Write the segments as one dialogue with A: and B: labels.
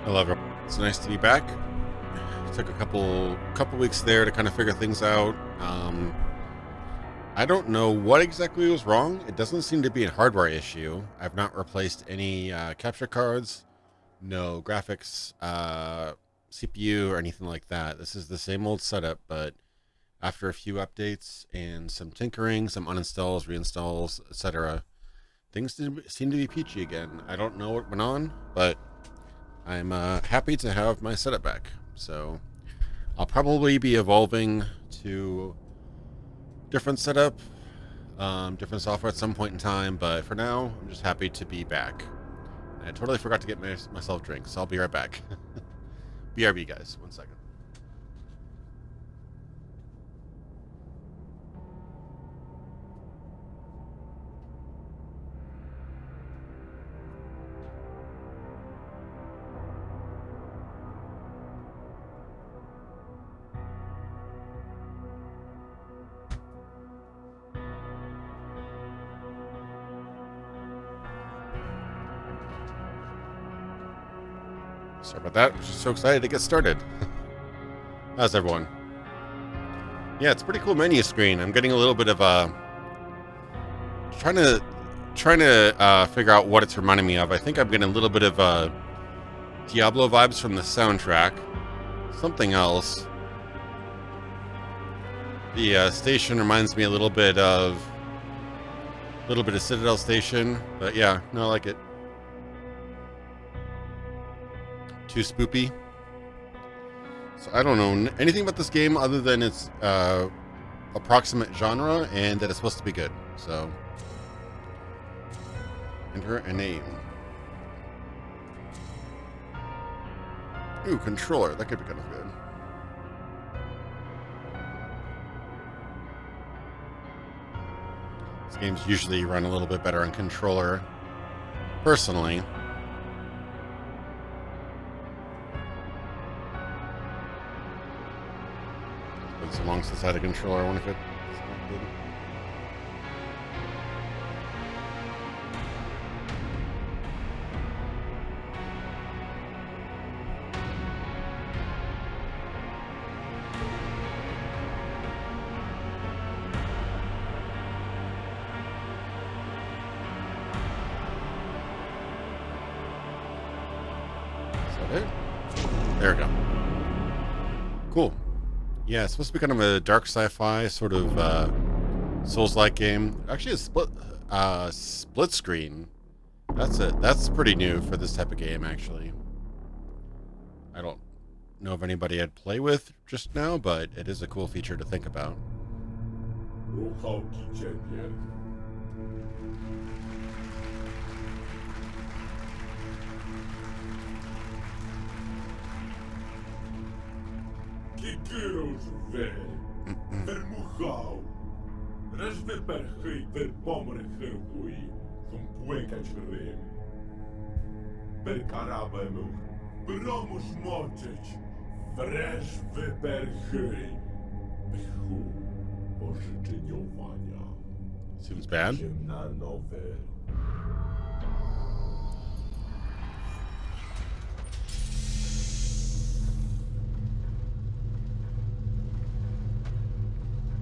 A: Hello, everyone. It's nice to be back. Took a couple weeks there to kind of figure things out. I don't know what exactly was wrong. It doesn't seem to be a hardware issue. I've not replaced any capture cards, no graphics, CPU, or anything like that. This is the same old setup, but after a few updates and some tinkering, some uninstalls, reinstalls, etc., things seem to be peachy again. I don't know what went on, but I'm happy to have my setup back. So I'll probably be evolving to different setup, different software at some point in time. But for now, I'm just happy to be back. I totally forgot to get myself drinks, so I'll be right back. BRB, guys. 1 second. Sorry about that. I'm just so excited to get started. How's everyone? Yeah, it's a pretty cool menu screen. I'm getting a little bit of trying to figure out what it's reminding me of. I think I'm getting a little bit of Diablo vibes from the soundtrack. Something else. The station reminds me a little bit of Citadel Station, but yeah, no, I like it. Too spoopy. So I don't know anything about this game other than its approximate genre and that it's supposed to be good. So enter a name. Ooh, controller. That could be kind of good. These games usually run a little bit better on controller, personally. It's been so long since I had a controller. I wonder if it's not good. There we go. Cool. Yeah, it's supposed to be kind of a dark sci-fi sort of Souls-like game. Actually, a split screen. That's it. That's pretty new for this type of game, actually. I don't know if anybody I'd play with just now, but it is a cool feature to think about. Seems bad.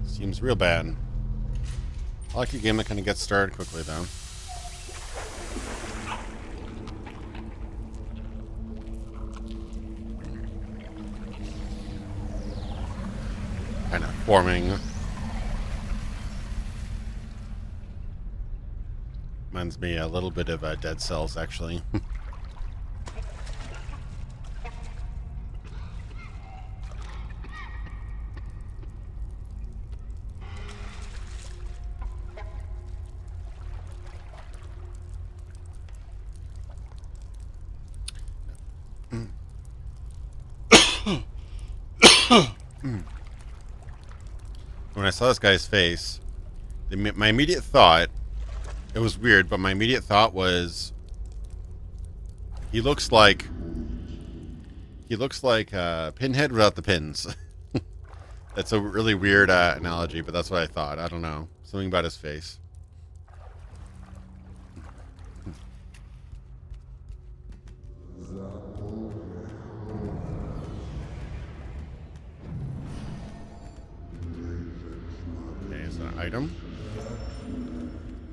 A: Seems real bad. I like a game that kind of gets started quickly, though. Kind of forming. Reminds me a little bit of Dead Cells, actually. When I saw this guy's face, my immediate thought, it was weird, but my immediate thought was, he looks like Pinhead without the pins. That's a really weird analogy, but that's what I thought. I don't know. Something about his face. item.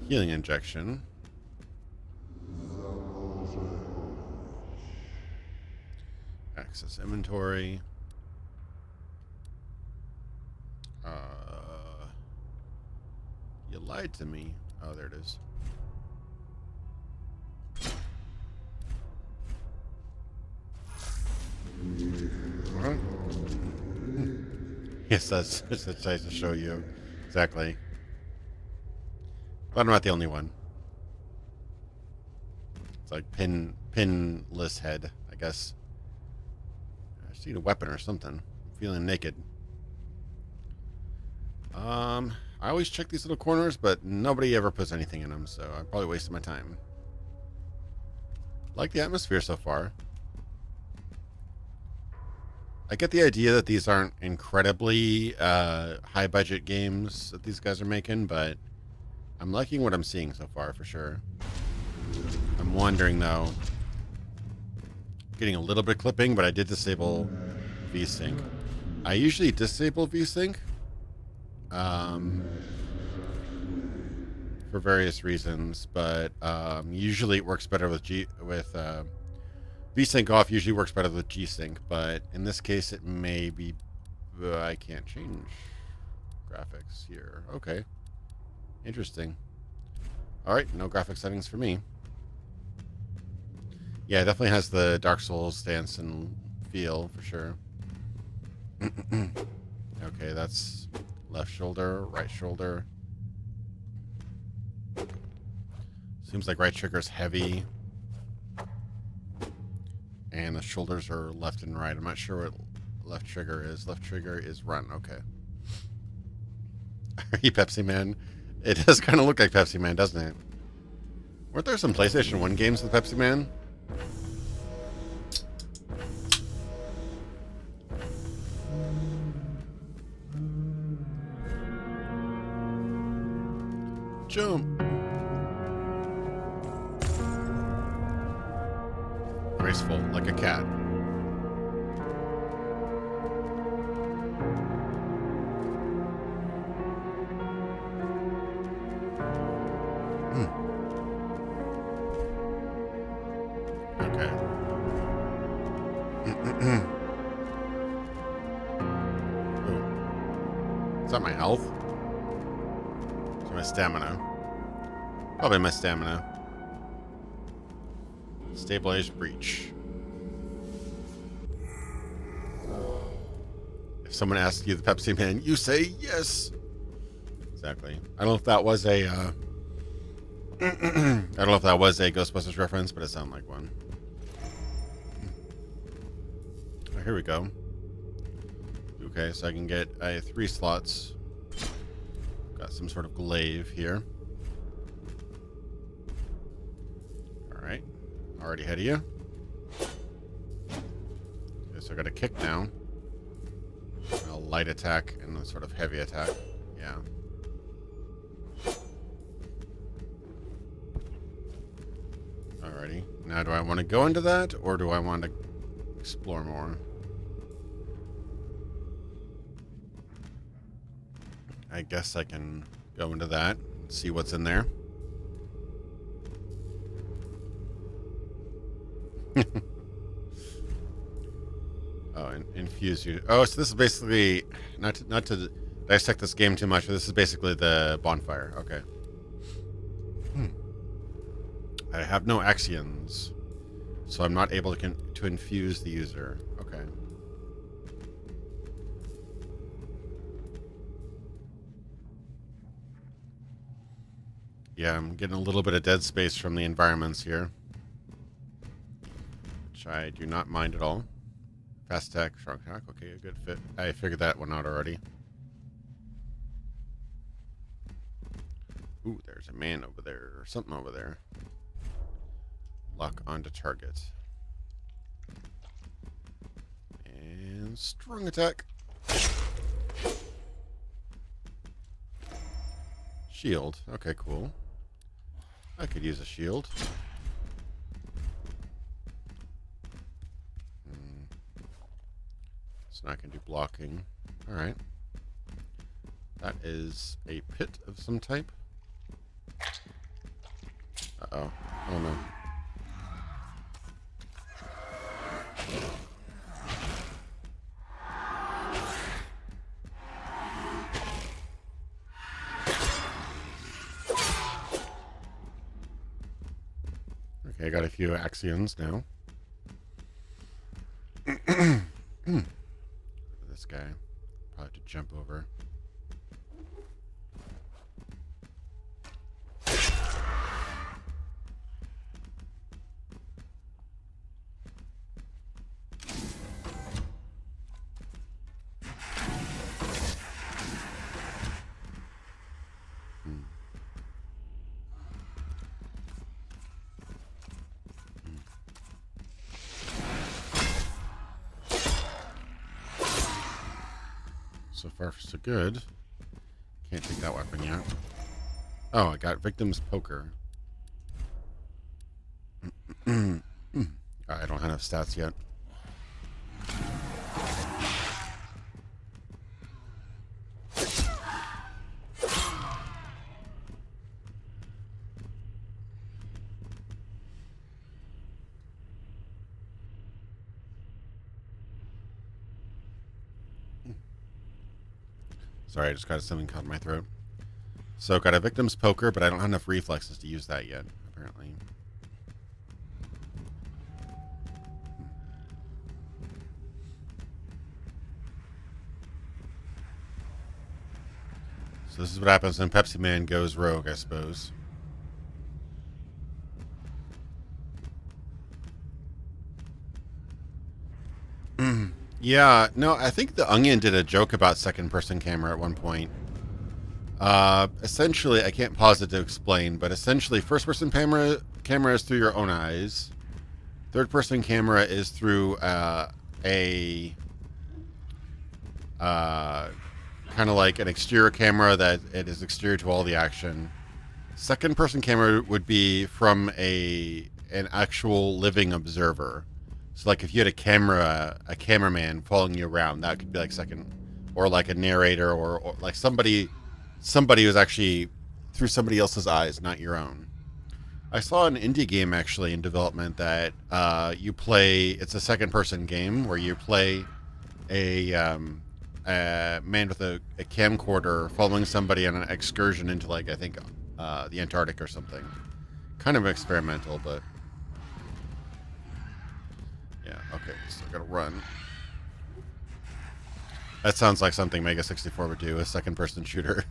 A: Healing injection. Access inventory. You lied to me. Oh, there it is. What? Yes, that's nice to show you. Exactly. But I'm not the only one. It's like pinless head, I guess. I just need a weapon or something. I'm feeling naked. I always check these little corners, but nobody ever puts anything in them, so I'm probably wasting my time. Like the atmosphere so far. I get the idea that these aren't incredibly high-budget games that these guys are making, but I'm liking what I'm seeing so far, for sure. I'm wondering, though, getting a little bit of clipping, but I did disable VSync. I usually disable VSync for various reasons, but usually it works better with VSync off. Usually works better with G-Sync, but in this case it may be I can't change graphics here. Okay, interesting. All right, no graphic settings for me. Yeah, it definitely has the Dark Souls stance and feel for sure. Okay, that's left shoulder, right shoulder. Seems like right trigger's heavy. And the shoulders are left and right. I'm not sure what left trigger is. Left trigger is run. Okay. Are you Pepsi Man? It does kind of look like Pepsi Man, doesn't it? Weren't there some PlayStation 1 games with Pepsi Man? Jump. Graceful, like a cat. Okay. Is that my health? Or my stamina? Probably my stamina. Stabilized breach. If someone asks you the Pepsi Man, you say yes. Exactly. I don't know if that was a I don't know if that was a Ghostbusters reference, but it sounded like one. Oh, here we go. Okay, so I can get 3 slots. Got some sort of glaive here. Alright. Already ahead of you. Okay, so I got a kick now. A light attack and a sort of heavy attack. Yeah. Alrighty. Now do I want to go into that or do I want to explore more? I guess I can go into that and see what's in there. Oh, infuse you. Oh, so this is basically not to dissect this game too much, but this is basically the bonfire. Okay. I have no actions, so I'm not able to infuse the user. Okay. Yeah, I'm getting a little bit of dead space from the environments here, which I do not mind at all. Fast attack, strong attack. Okay, a good fit. I figured that one out already. Ooh, there's a man over there, or something over there. Lock onto target. And strong attack. Shield. Okay, cool. I could use a shield. So now I can do blocking. Alright. That is a pit of some type. Uh-oh. Oh, no. Okay, I got a few axioms now. This guy. Probably have to jump over. So far, so good. Can't take that weapon yet. Oh, I got Victim's Poker. I don't have enough stats yet. Sorry, I just got something caught in my throat. So, got a Victim's Poker, but I don't have enough reflexes to use that yet, apparently. So this is what happens when Pepsi Man goes rogue, I suppose. Yeah, no, I think The Onion did a joke about second-person camera at one point. Essentially, I can't pause it to explain, but essentially, first-person camera is through your own eyes. Third-person camera is through a kind of like an exterior camera that it is exterior to all the action. Second-person camera would be from an actual living observer. So, like, if you had a cameraman following you around, that could be like second, or like a narrator, or like somebody who's actually through somebody else's eyes, not your own. I saw an indie game actually in development that you play. It's a second-person game where you play a man with a camcorder following somebody on an excursion into, like, I think the Antarctic or something. Kind of experimental, but. Yeah, okay, so I gotta run. That sounds like something Mega 64 would do, a second-person shooter.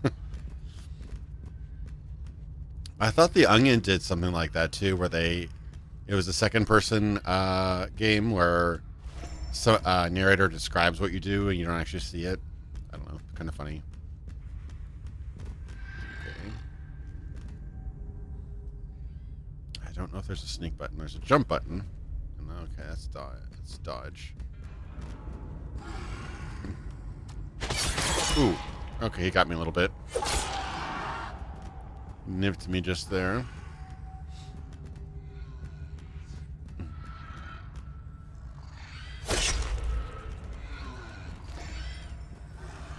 A: I thought The Onion did something like that, too, where it was a second-person game where narrator describes what you do and you don't actually see it. I don't know, kind of funny. Okay. I don't know if there's a sneak button. There's a jump button. Okay, that's dodge. Ooh. Okay, he got me a little bit. Nipped me just there.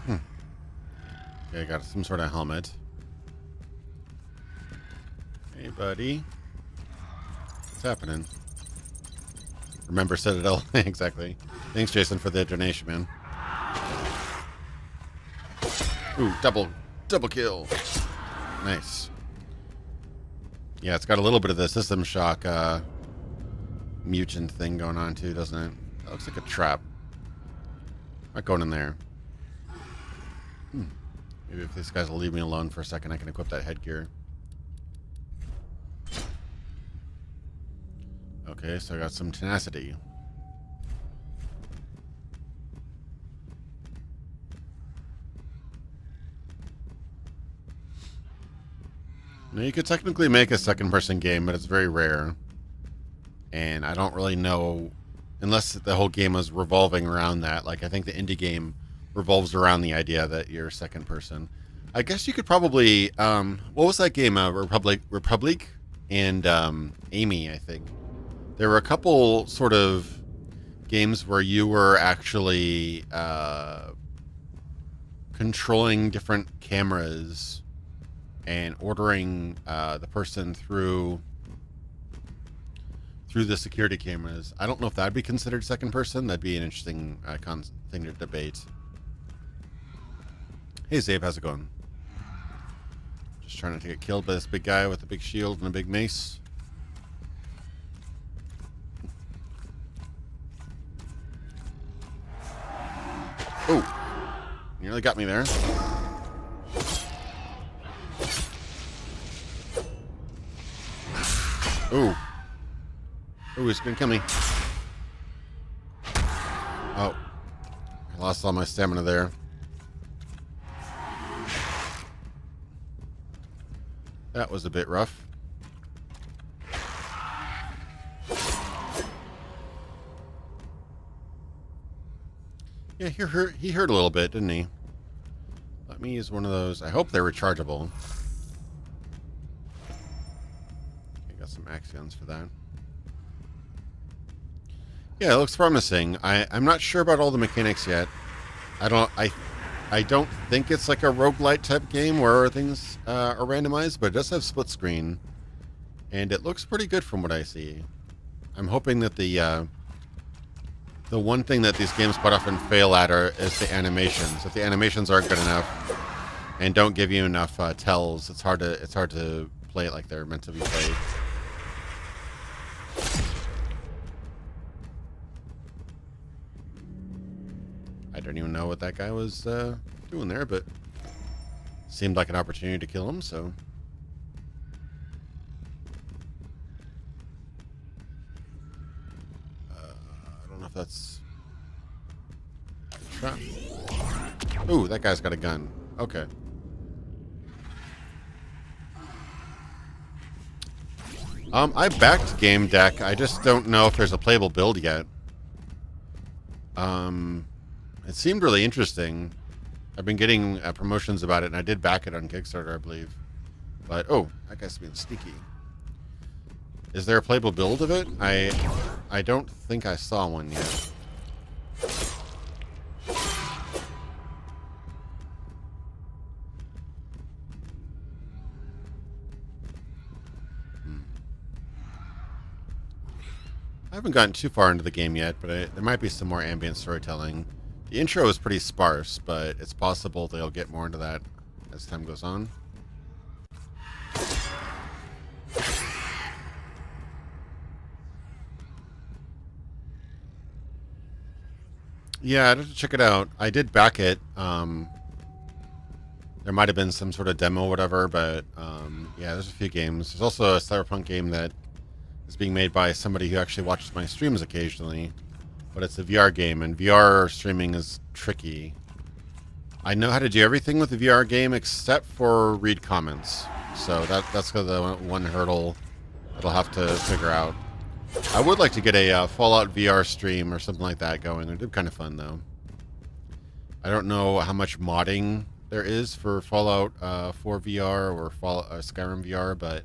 A: Okay, I got some sort of helmet. Hey, buddy. What's happening? Remember Citadel? Exactly. Thanks, Jason, for the donation, man. Ooh, double kill. Nice. Yeah, it's got a little bit of the System Shock mutant thing going on, too, doesn't it? That looks like a trap. Not going in there. Maybe if these guys will leave me alone for a second, I can equip that headgear. Okay, so I got some tenacity. Now, you could technically make a second-person game, but it's very rare. And I don't really know, unless the whole game was revolving around that. Like, I think the indie game revolves around the idea that you're second-person. I guess you could probably, what was that game? Republic and Amy, I think. There were a couple sort of games where you were actually kind controlling different cameras and ordering the person through the security cameras. I don't know if that'd be considered second person. That'd be an interesting thing to debate. Hey, Zabe, how's it going? Just trying not to get killed by this big guy with a big shield and a big mace. Oh, nearly got me there. Ooh. Ooh, he's gonna kill me. Oh. I lost all my stamina there. That was a bit rough. Yeah, he hurt a little bit, didn't he? Let me use one of those. I hope they're rechargeable. I got some axe guns for that. Yeah, it looks promising. I'm not sure about all the mechanics yet. I don't think it's like a roguelite type game where things are randomized, but it does have split screen. And it looks pretty good from what I see. I'm hoping that the one thing that these games quite often fail at is the animations. If the animations aren't good enough and don't give you enough tells, it's hard to play it like they're meant to be played. I don't even know what that guy was doing there, but seemed like an opportunity to kill him, so. I don't know if that's a trap. Ooh, that guy's got a gun. Okay. I backed Game Deck. I just don't know if there's a playable build yet. It seemed really interesting. I've been getting promotions about it, and I did back it on Kickstarter, I believe. But, oh, that guy's being sneaky. Is there a playable build of it? I don't think I saw one yet. I haven't gotten too far into the game yet, but there might be some more ambient storytelling. The intro is pretty sparse, but it's possible they'll get more into that as time goes on. Yeah, I'd have to check it out. I did back it. There might have been some sort of demo or whatever, but yeah, there's a few games. There's also a Cyberpunk game that is being made by somebody who actually watches my streams occasionally. But it's a VR game, and VR streaming is tricky. I know how to do everything with the VR game except for read comments. So that's the one hurdle that I'll have to figure out. I would like to get a Fallout VR stream or something like that going. It'd be kind of fun, though. I don't know how much modding there is for Fallout 4 VR or Skyrim VR, but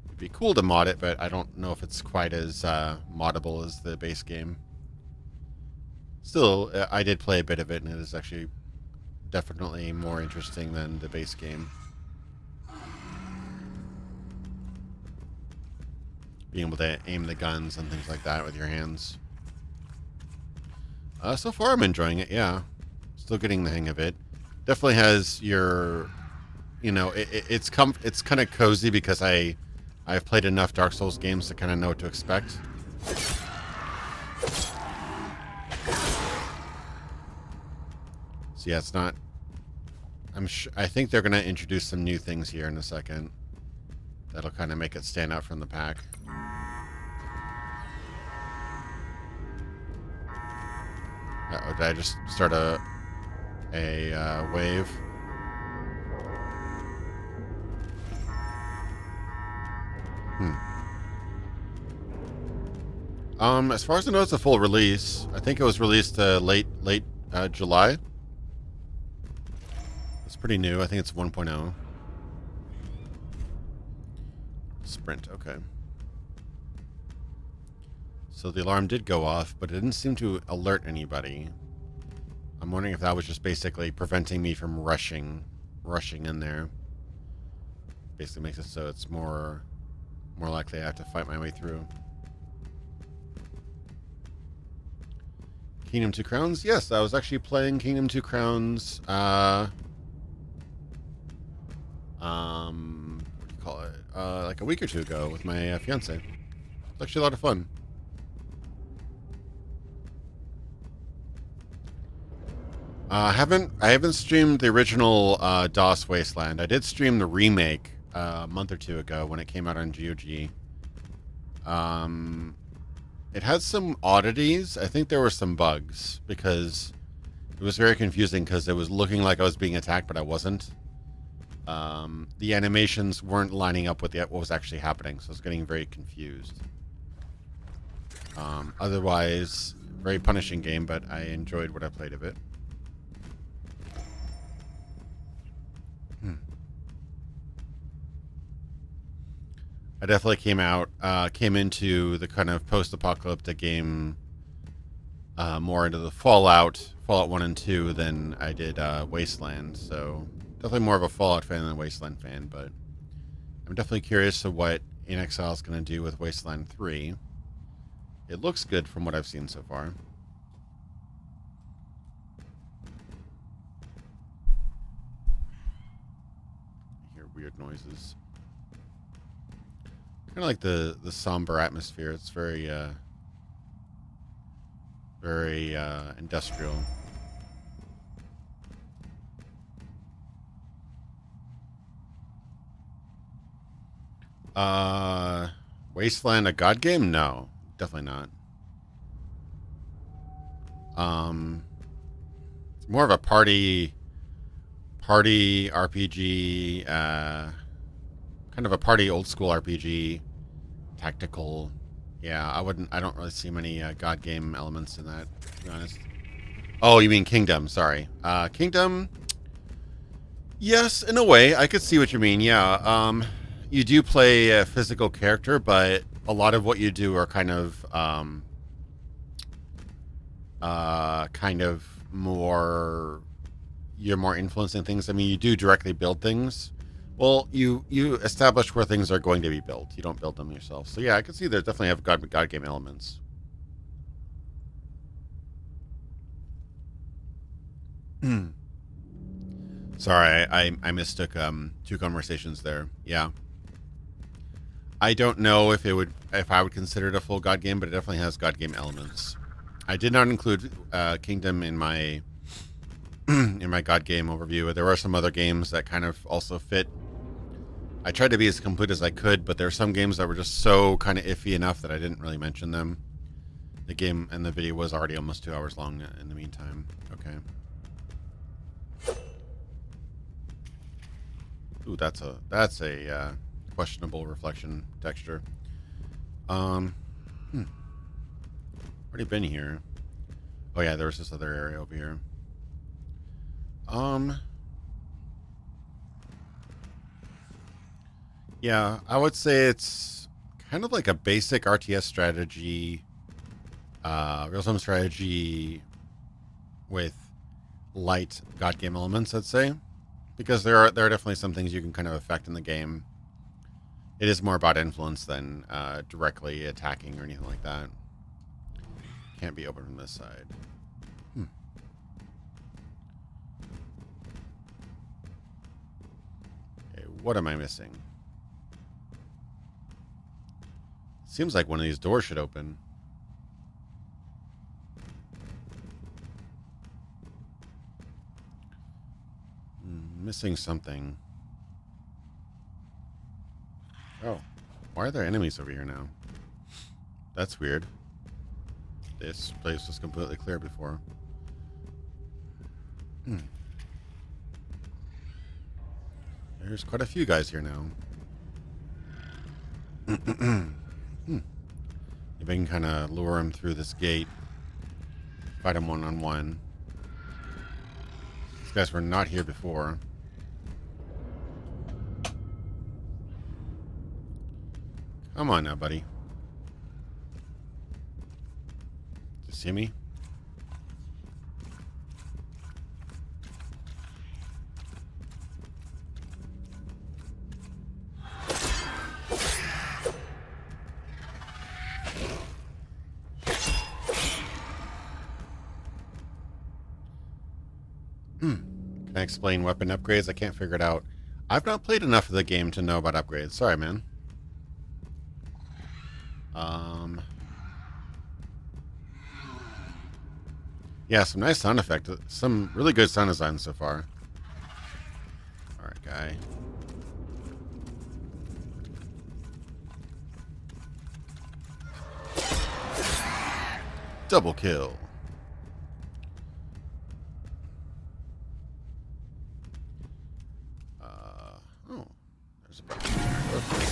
A: it'd be cool to mod it, but I don't know if it's quite as moddable as the base game. Still, I did play a bit of it, and it is actually definitely more interesting than the base game. Being able to aim the guns and things like that with your hands. So far, I'm enjoying it, yeah. Still getting the hang of it. Definitely has your, you know, it's kind of cozy because I've played enough Dark Souls games to kind of know what to expect. So yeah, it's not. I think they're gonna introduce some new things here in a second. That'll kind of make it stand out from the pack. Uh-oh, did I just start a wave? As far as I know, it's a full release. I think it was released late July. It's pretty new. I think it's 1.0. Sprint, okay. So the alarm did go off, but it didn't seem to alert anybody. I'm wondering if that was just basically preventing me from rushing in there. Basically makes it so it's more likely I have to fight my way through. Kingdom Two Crowns? Yes, I was actually playing Kingdom Two Crowns, what do you call it? Like a week or two ago with my fiance. It's actually a lot of fun. I haven't streamed the original DOS Wasteland. I did stream the remake a month or two ago when it came out on GOG. It had some oddities. I think there were some bugs because it was very confusing because it was looking like I was being attacked, but I wasn't. The animations weren't lining up with what was actually happening, so I was getting very confused. Otherwise, very punishing game, but I enjoyed what I played of it. I definitely came into the kind of post-apocalyptic game more into the Fallout 1 and 2 than I did Wasteland. So definitely more of a Fallout fan than a Wasteland fan, but I'm definitely curious to what In Exile is going to do with Wasteland 3. It looks good from what I've seen so far. I hear weird noises. Kind of like the somber atmosphere. It's very industrial. Wasteland, a god game? No, definitely not. It's more of a party RPG, kind of a party old school RPG, tactical. Yeah, I don't really see many god game elements in that, to be honest. Oh, you mean Kingdom? Sorry, Kingdom. Yes, in a way, I could see what you mean. Yeah, you do play a physical character, but a lot of what you do are kind of more. You're more influencing things. I mean, you do directly build things. Well, you establish where things are going to be built. You don't build them yourself. So yeah, I can see there definitely have god game elements. Sorry, I mistook two conversations there. Yeah. I don't know if I would consider it a full god game, but it definitely has god game elements. I did not include Kingdom in my in my god game overview. There are some other games that kind of also fit. I tried to be as complete as I could, but there are some games that were just so kind of iffy enough that I didn't really mention them. The game and the video was already almost 2 hours long in the meantime. Okay. Ooh, that's a questionable reflection texture. Already been here. Oh yeah, there was this other area over here. Yeah, I would say it's kind of like a basic RTS strategy, real-time strategy with light god game elements, I'd say, because there are definitely some things you can kind of affect in the game. It is more about influence than directly attacking or anything like that. Can't be open from this side. Okay, what am I missing? Seems like one of these doors should open. Missing something. Oh, why are there enemies over here now? That's weird. This place was completely clear before. There's quite a few guys here now. If I can kind of lure him through this gate, fight him one-on-one. These guys were not here before. Come on now, buddy. You see me? Can I explain weapon upgrades? I can't figure it out. I've not played enough of the game to know about upgrades. Sorry, man. Yeah, some nice sound effect. Some really good sound design so far. Alright, guy. Double kill. Oh, there's a button there. Okay.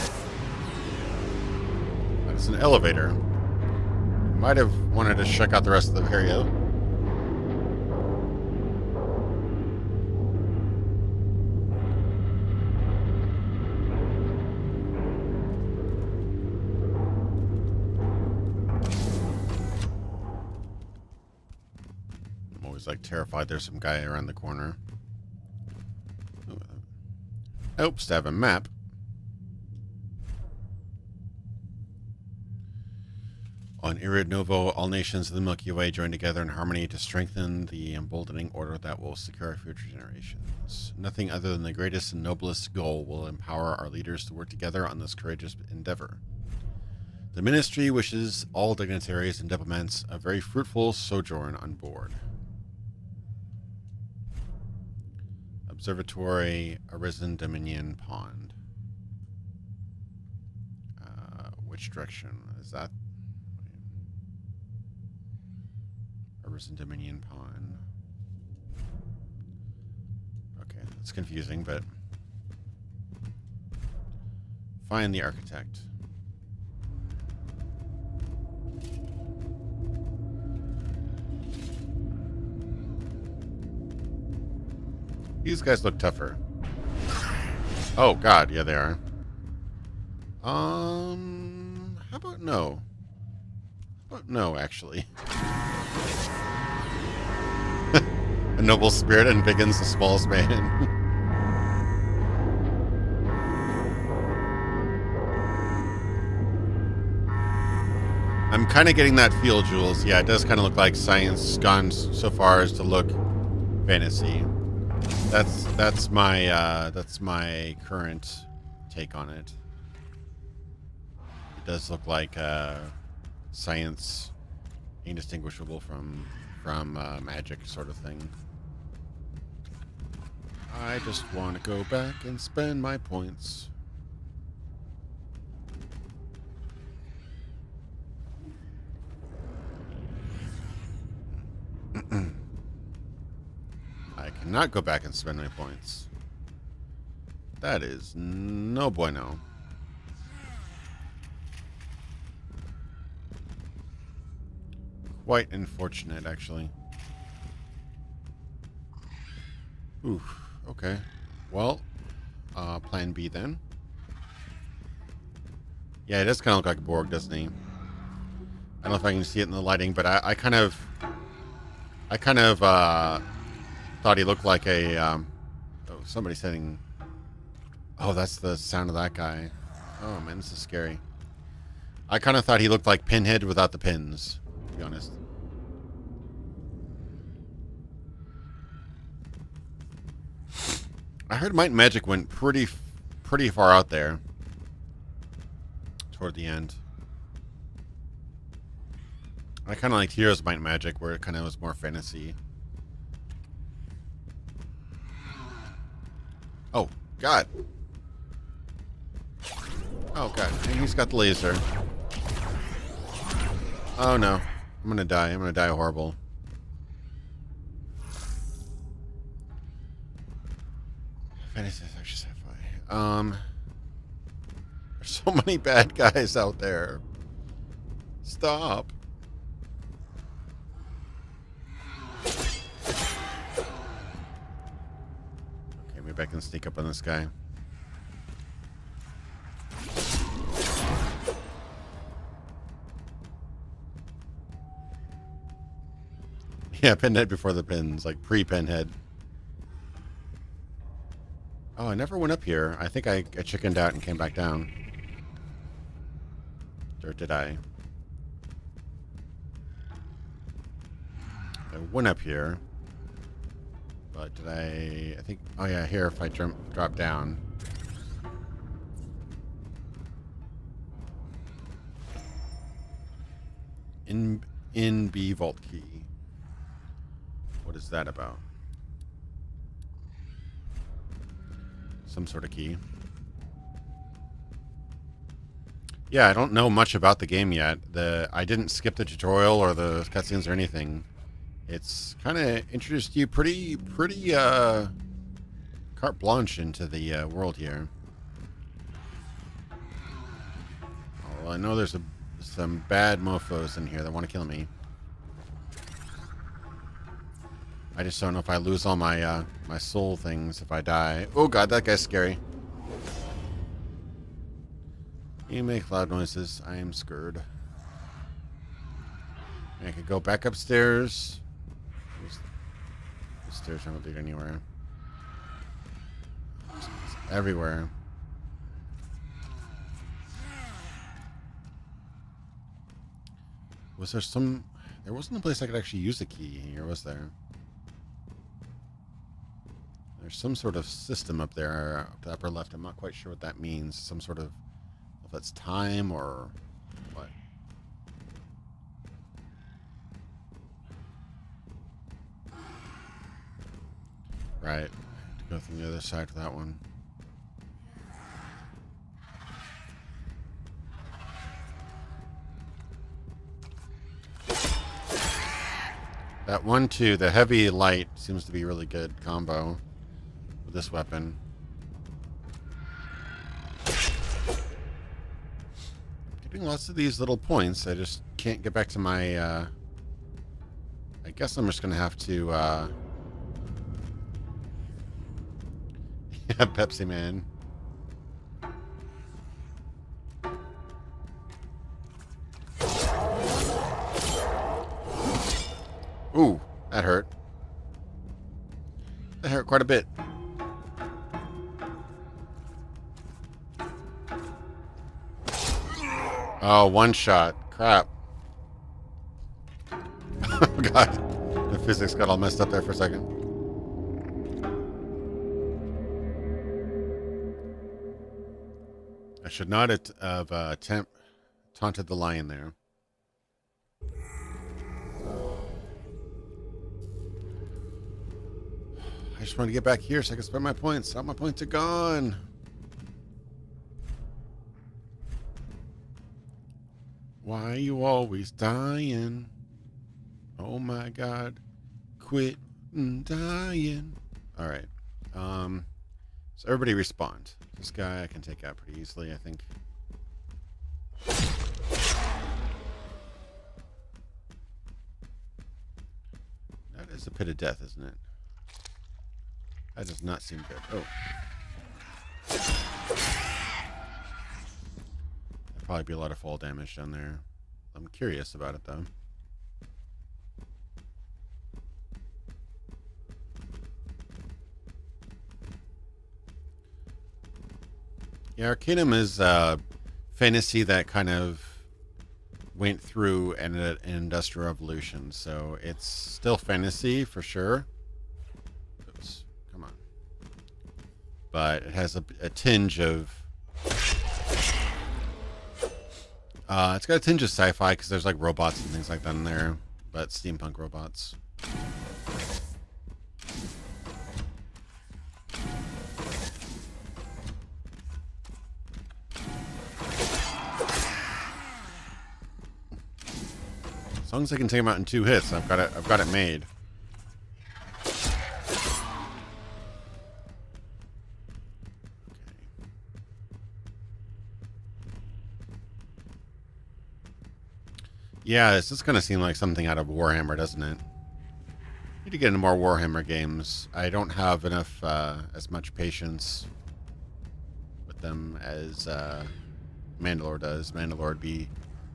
A: That's an elevator. Might have wanted to check out the rest of the area. I'm always like terrified there's some guy around the corner. Oops, I have a map. On Irid Novo, all nations of the Milky Way join together in harmony to strengthen the emboldening order that will secure our future generations. Nothing other than the greatest and noblest goal will empower our leaders to work together on this courageous endeavor. The Ministry wishes all dignitaries and diplomats a very fruitful sojourn on board. Observatory, Arisen Dominion Pond. Which direction is that? Arisen Dominion Pond. Okay, it's confusing, but find the architect. These guys look tougher. Oh god, yeah they are. How about no? How about no, actually? A noble spirit embiggens the smallest man. I'm kind of getting that feel, Jules. Yeah, it does kind of look like science gone so far as to look fantasy. That's my current take on it. It does look like science indistinguishable from magic sort of thing. I just want to go back and spend my points. I cannot go back and spend my points. That is no bueno. Quite unfortunate, actually. Oof. Okay. Well, plan B then. Yeah, it does kind of look like a Borg, doesn't he? I don't know if I can see it in the lighting, but I kind of thought he looked like a oh, somebody saying, oh, that's the sound of that guy. Oh man, this is scary. I kind of thought he looked like Pinhead without the pins, to be honest. I heard Might and Magic went pretty far out there toward the end. I kind of liked Heroes of Might and Magic, where it kind of was more fantasy. Oh, God. Oh, God. And he's got the laser. Oh, no. I'm going to die. I'm going to die horrible. Fantasy, actually sci-fi. There's so many bad guys out there. Stop. Okay, maybe I can sneak up on this guy. Yeah, Pinhead before the pins, like pre-Pinhead. Oh, I never went up here. I think I chickened out and came back down. Or did I? I went up here. But did I think, oh yeah, here if I drop down. In B vault key. What is that about? Some sort of key. Yeah, I don't know much about the game yet. I didn't skip the tutorial or the cutscenes or anything. It's kind of introduced you pretty carte blanche into the world here. Well, I know there's some bad mofos in here that want to kill me. I just don't know if I lose all my my soul things if I die. Oh god, that guy's scary. You make loud noises. I am scared. I could go back upstairs. The stairs don't lead anywhere. It's everywhere. Was there some... There wasn't a place I could actually use a key here, was there? There's some sort of system up there, up the upper left. I'm not quite sure what that means. Some sort of... If that's time or what. Right. To go from the other side for that one. That 1-2, the heavy light seems to be a really good combo with this weapon. Getting lots of these little points. I just can't get back to my, I guess I'm just going to have to, yeah, Pepsi Man. Ooh, that hurt. That hurt quite a bit. Oh, one shot. Crap. Oh, God. The physics got all messed up there for a second. I should not have taunted the lion there. I just want to get back here so I can spend my points. All my points are gone. Why are you always dying? Oh my God. Quit dying. Alright. So everybody respond. This guy I can take out pretty easily, I think. That is a pit of death, isn't it? That does not seem good. Oh. There'll probably be a lot of fall damage down there. I'm curious about it, though. Yeah, Arcanum is fantasy that kind of went through an industrial revolution, so it's still fantasy for sure. Oops, come on. But it has a tinge of... it's got a tinge of sci-fi because there's like robots and things like that in there, but steampunk robots. As long as I can take him out in 2 hits, I've got it made. Yeah, this does kind of seem like something out of Warhammer, doesn't it? Need to get into more Warhammer games. I don't have enough, as much patience with them as Mandalore does. Mandalore would be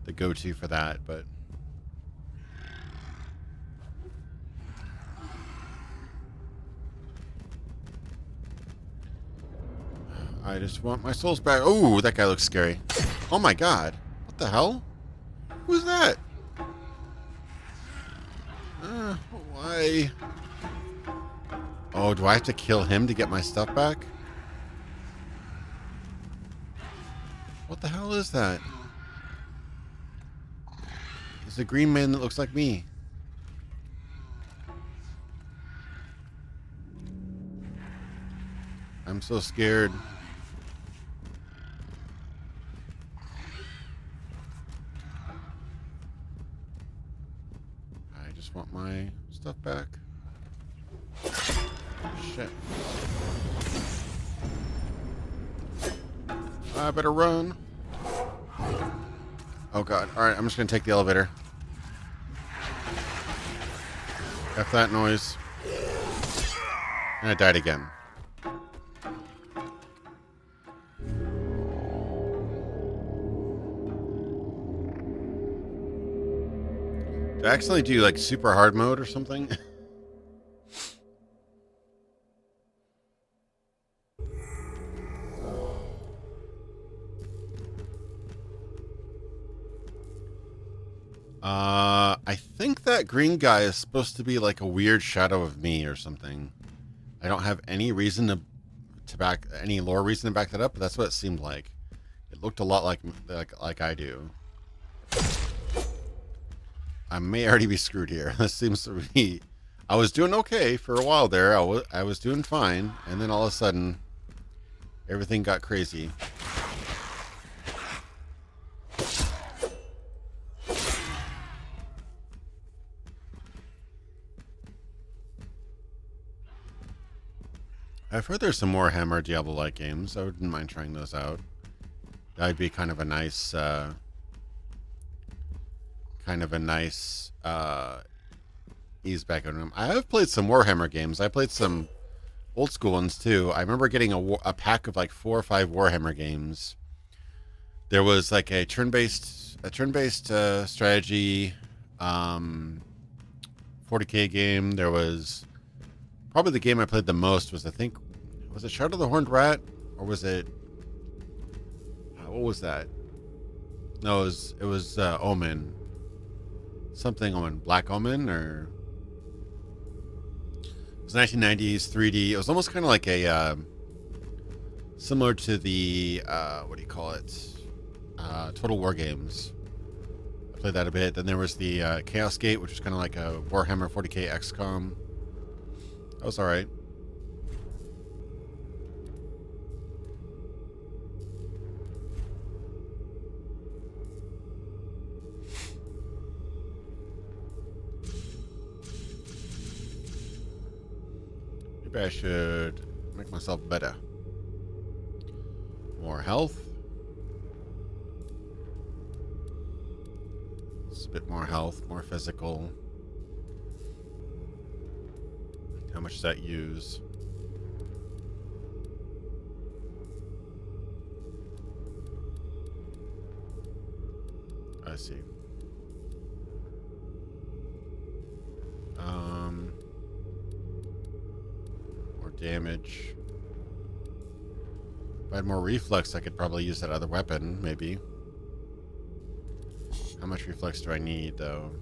A: the go-to for that, but... I just want my souls back. Oh, that guy looks scary. Oh my God. What the hell? Who's that? Why? Oh, do I have to kill him to get my stuff back? What the hell is that? It's a green man that looks like me. I'm so scared. I just want my stuff back. Shit. I better run. Oh god. Alright, I'm just gonna take the elevator. F that noise. And I died again. Did I accidentally do like super hard mode or something? I think that green guy is supposed to be like a weird shadow of me or something. I don't have any reason to back any lore reason to back that up, but that's what it seemed like. It looked a lot like I do. I may already be screwed here. This seems to be. I was doing okay for a while there. I was doing fine, and then all of a sudden, everything got crazy. I've heard there's some more Hammer Diablo-like games. I wouldn't mind trying those out. That'd be kind of a nice ease back on them. I have played some Warhammer games. I played some old school ones too. I remember getting a pack of like 4 or 5 Warhammer games. There was like a turn-based strategy 40k game. There was probably the game I played the most was, I think, was it Shadow of the Horned Rat, or was it what was that? No, it was Omen. Something Omen, Black Omen, or it was 1990s 3D. It was almost kind of like a similar to the what do you call it? Total War games. I played that a bit. Then there was the Chaos Gate, which was kind of like a Warhammer 40k XCOM. That was all right. Maybe I should make myself better. More health. Just a bit more health, more physical. How much does that use? I see. More damage. If I had more reflex, I could probably use that other weapon, maybe. How much reflex do I need, though?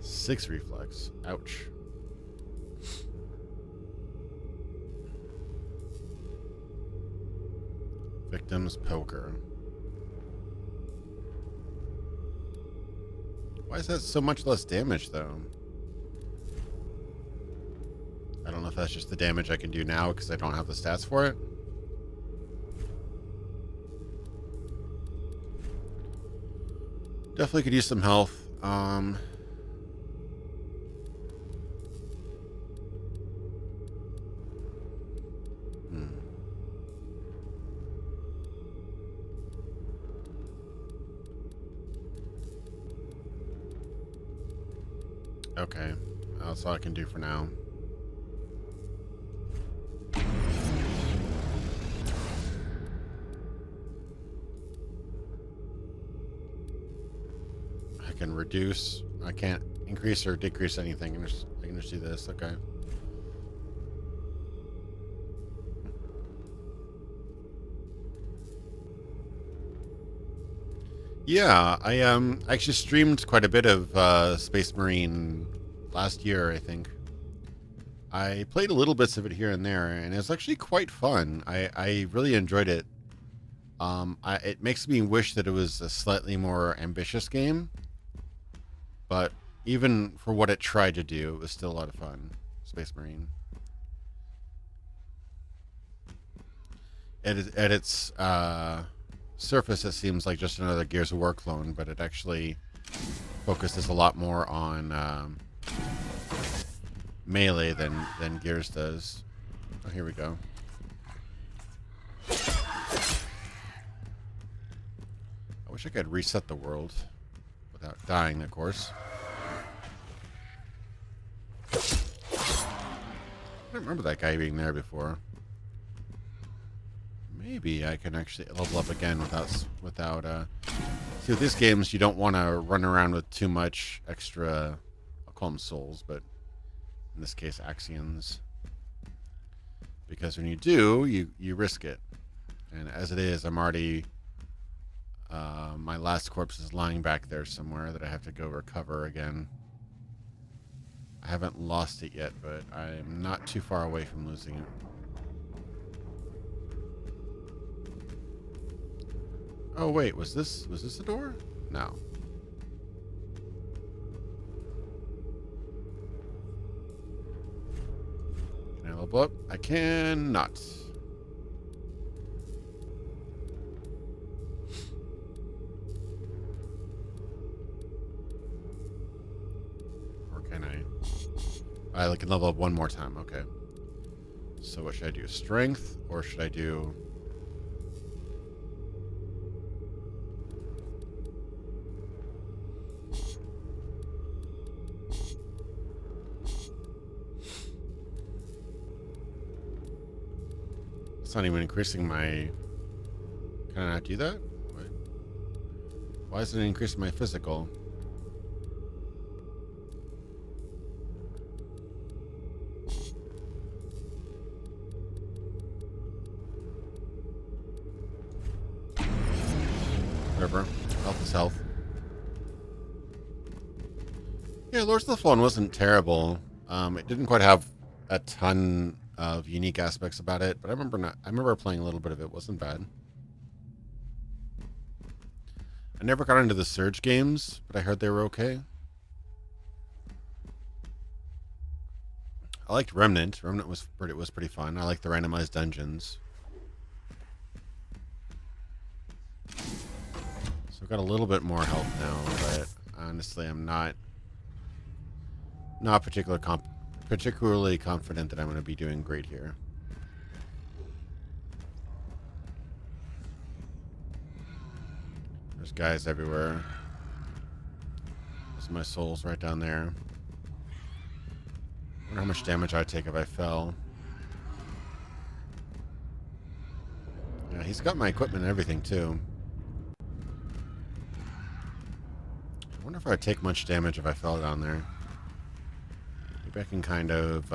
A: 6 reflex. Ouch. Victim's poker. Why is that so much less damage, though? I don't know if that's just the damage I can do now because I don't have the stats for it. Definitely could use some health. Okay, that's all I can do for now. I can reduce. I can't increase or decrease anything. I can just do this. Okay. Yeah, I actually streamed quite a bit of Space Marine last year, I think. I played a little bits of it here and there, and it was actually quite fun. I really enjoyed it. It makes me wish that it was a slightly more ambitious game, but even for what it tried to do, it was still a lot of fun. Space Marine. At its surface, it seems like just another Gears of War clone, but it actually focuses a lot more on melee than Gears does. Oh, here we go. I wish I could reset the world without dying, of course. I don't remember that guy being there before. Maybe I can actually level up again without see, with these games, you don't want to run around with too much extra, I'll call them souls, but in this case, Axions. Because when you do, you risk it. And as it is, I'm already, my last corpse is lying back there somewhere that I have to go recover again. I haven't lost it yet, but I'm not too far away from losing it. Oh wait, was this the door? No. Can I level up? I cannot. Or can I can level up one more time, okay. So what should I do? Strength, or should I do... It's not even increasing my... Can I not do that? What? Why isn't it increasing my physical? Whatever. Health is health. Yeah, Lords of the Fallen wasn't terrible. It didn't quite have a ton of unique aspects about it, but I remember playing a little bit of it. It wasn't bad. I never got into the Surge games, but I heard they were okay. I liked Remnant. Remnant was pretty fun. I liked the randomized dungeons. So I've got a little bit more health now, but honestly, I'm not particularly confident that I'm going to be doing great here. There's guys everywhere. There's my souls right down there. I wonder how much damage I'd take if I fell. Yeah, he's got my equipment and everything too. I wonder if I'd take much damage if I fell down there. Maybe I can kind of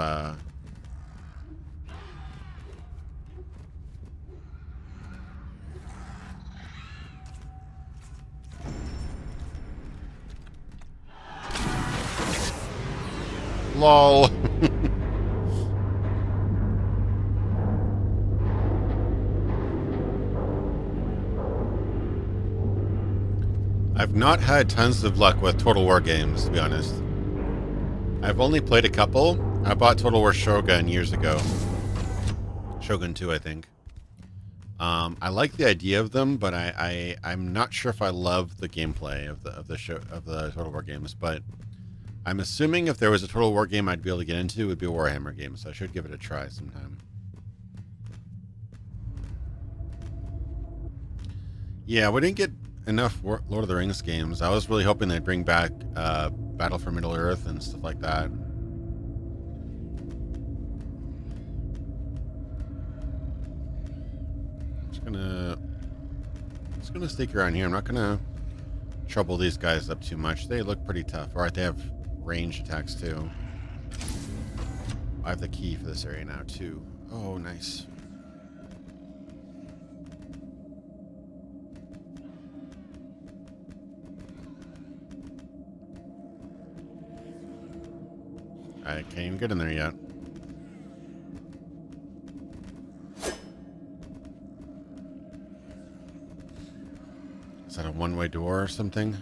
A: LOL. I've not had tons of luck with Total War games, to be honest. I've only played a couple. I bought Total War Shogun years ago. Shogun 2, I think. I like the idea of them, but I'm not sure if I love the gameplay of the Total War games. But I'm assuming if there was a Total War game I'd be able to get into, it would be a Warhammer game. So I should give it a try sometime. Yeah, we didn't get enough Lord of the Rings games. I was really hoping they'd bring back Battle for Middle-earth and stuff like that. Just gonna stick around here. I'm not gonna trouble these guys up too much. They look pretty tough. Alright, they have ranged attacks too. I have the key for this area now too. Oh, nice. I can't even get in there yet. Is that a one-way door or something?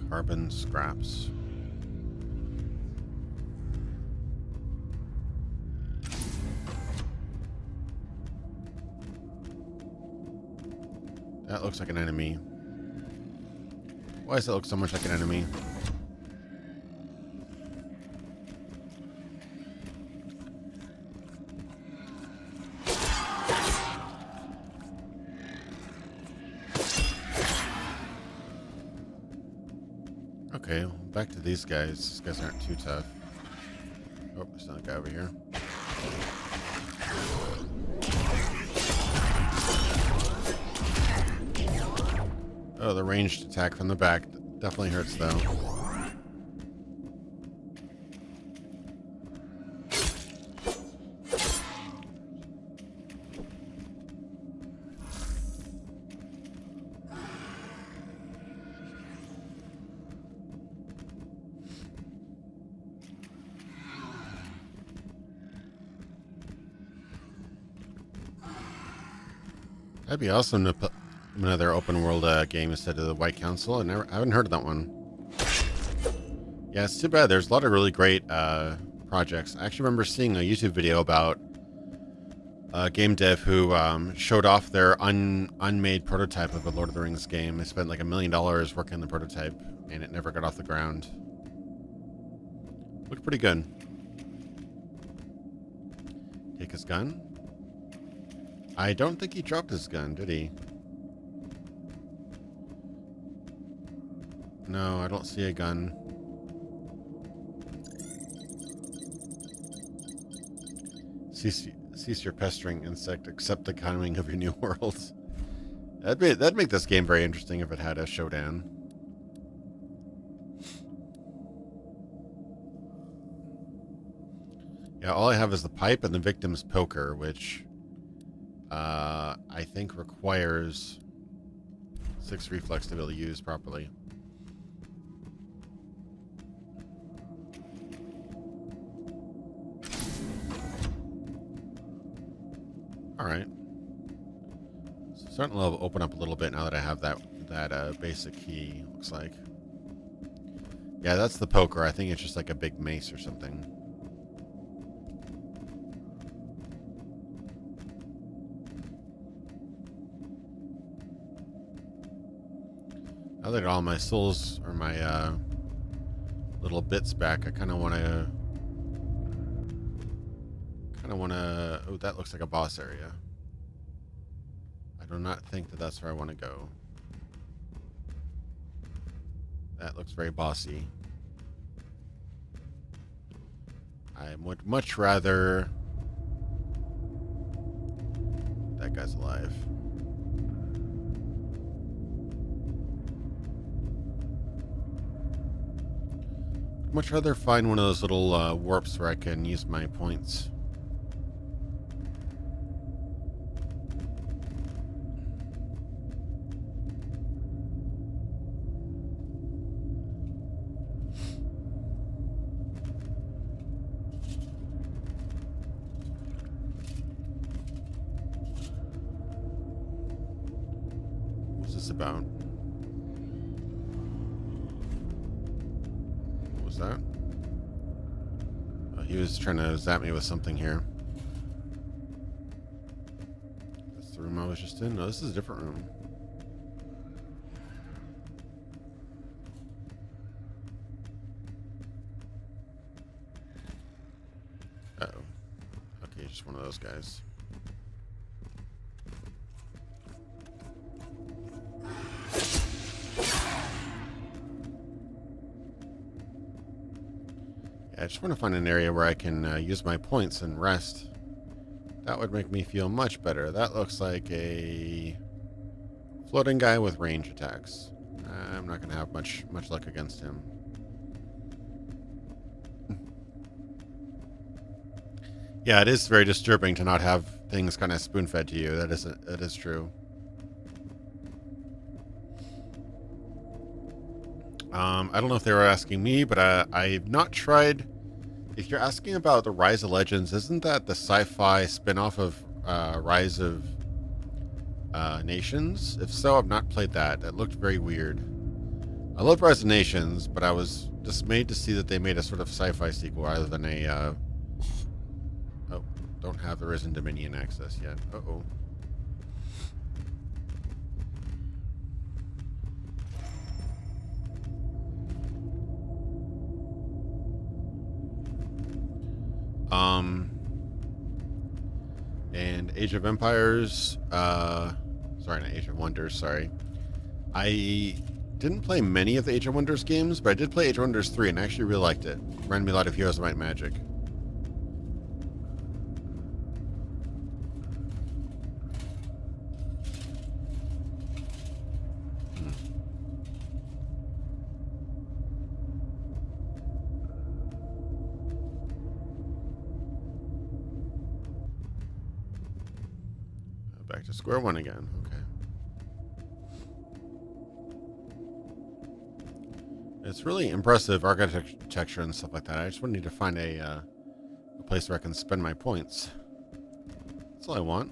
A: Carbon scraps. That looks like an enemy. Why does it look so much like an enemy? Okay, back to these guys. These guys aren't too tough. Oh, there's another guy over here. Oh, the ranged attack from the back definitely hurts, though. That'd be awesome to put another open world game instead of the White Council. I haven't heard of that one. Yeah, it's too bad. There's a lot of really great projects. I actually remember seeing a YouTube video about a game dev who showed off their unmade prototype of a Lord of the Rings game. They spent like $1 million working on the prototype, and it never got off the ground. Looked pretty good. Take his gun. I don't think he dropped his gun, did he? No, I don't see a gun. Cease your pestering, insect. Accept the coming of your new worlds. That'd make this game very interesting if it had a showdown. Yeah, all I have is the pipe and the victim's poker, which I think requires 6 reflex to be able to use properly. Alright. So starting to open up a little bit now that I have that basic key, looks like. Yeah, that's the poker. I think it's just like a big mace or something. Now that all my souls or my little bits back, I kind of want to. Oh, that looks like a boss area. I do not think that that's where I want to go. That looks very bossy. I would much rather. That guy's alive. Much rather find one of those little warps where I can use my points. What's this about? What was that? Oh, he was trying to zap me with something here. That's the room I was just in? No, this is a different room. Uh-oh. Okay, just one of those guys. I just want to find an area where I can use my points and rest. That would make me feel much better. That looks like a floating guy with range attacks. I'm not going to have much luck against him. Yeah, it is very disturbing to not have things kind of spoon-fed to you. That is true. I don't know if they were asking me, but I've not tried. If you're asking about the Rise of Legends, isn't that the sci-fi spin-off of Rise of Nations? If so, I've not played that. That looked very weird. I love Rise of Nations, but I was dismayed to see that they made a sort of sci-fi sequel rather than a... Oh, don't have the Risen Dominion access yet. Uh-oh. And Age of Empires, sorry, not Age of Wonders, sorry. I didn't play many of the Age of Wonders games, but I did play Age of Wonders 3 and I actually really liked it. Reminded me a lot of Heroes of Might and Magic. Back to square one again. Okay. It's really impressive architecture and stuff like that. I just need to find a place where I can spend my points. That's all I want.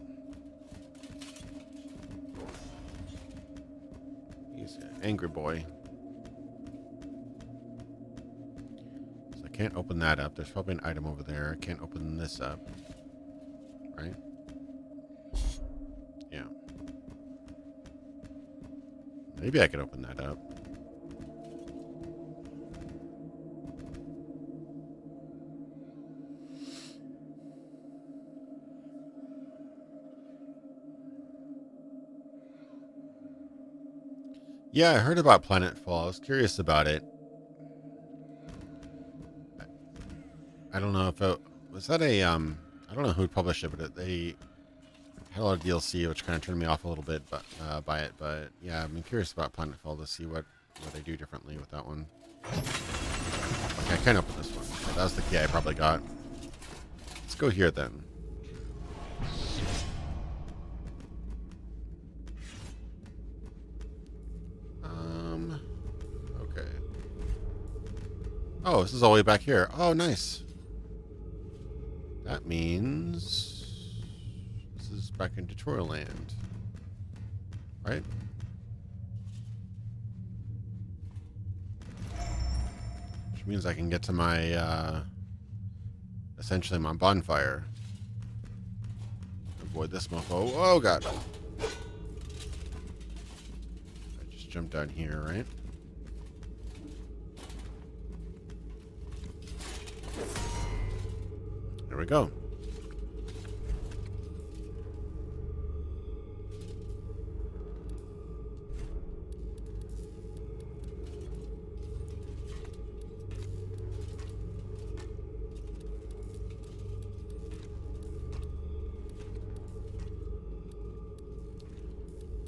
A: He's an angry boy. So I can't open that up. There's probably an item over there. I can't open this up. Right? Yeah. Maybe I could open that up. Yeah, I heard about Planetfall. I was curious about it. I don't know if it was that a I don't know who published it, but they had a lot of DLC, which kind of turned me off a little bit, but by it. But yeah, I'm curious about Planetfall to see what they do differently with that one. Okay, I can't open this one. Okay, that was the key I probably got. Let's go here then. Okay. Oh, this is all the way back here. Oh, nice. That means this is back in Tutorial Land, right? Which means I can get to my, essentially my bonfire. Avoid this mofo. Oh, God. I just jumped down here, right? There we go.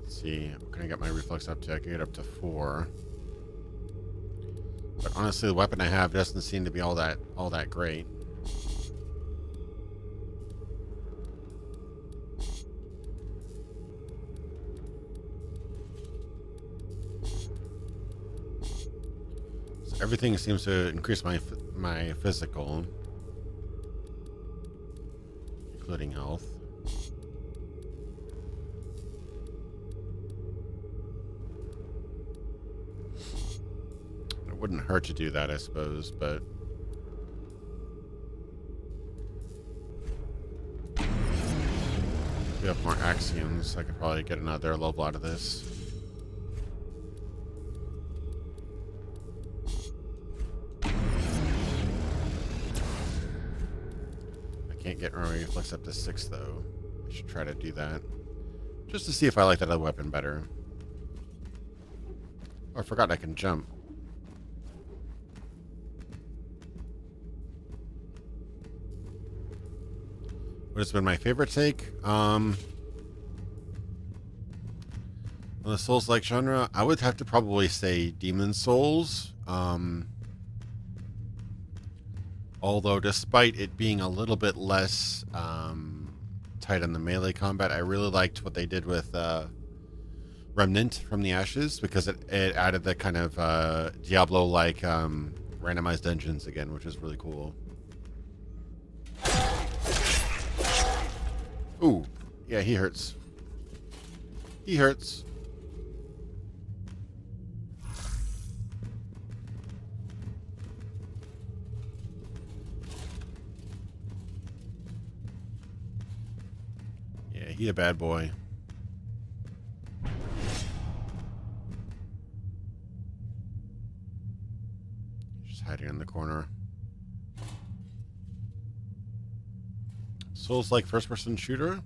A: Let's see. Can I get my reflex up to? I can get up to 4. But honestly, the weapon I have doesn't seem to be all that great. Everything seems to increase my physical, including health. It wouldn't hurt to do that, I suppose, but if we have more axioms, I could probably get another level out of this. Get my reflex up to 6 though. I should try to do that just to see if I like that other weapon better. Oh, I forgot I can jump. What has been my favorite take? On the Souls-like genre, I would have to probably say Demon Souls. Although, despite it being a little bit less tight on the melee combat. I really liked what they did with Remnant from the Ashes, because it added that kind of Diablo-like randomized dungeons again, which is really cool. Ooh, yeah, he hurts. He hurts. Yeah, he a bad boy. Just hiding in the corner. Souls-like first-person shooter?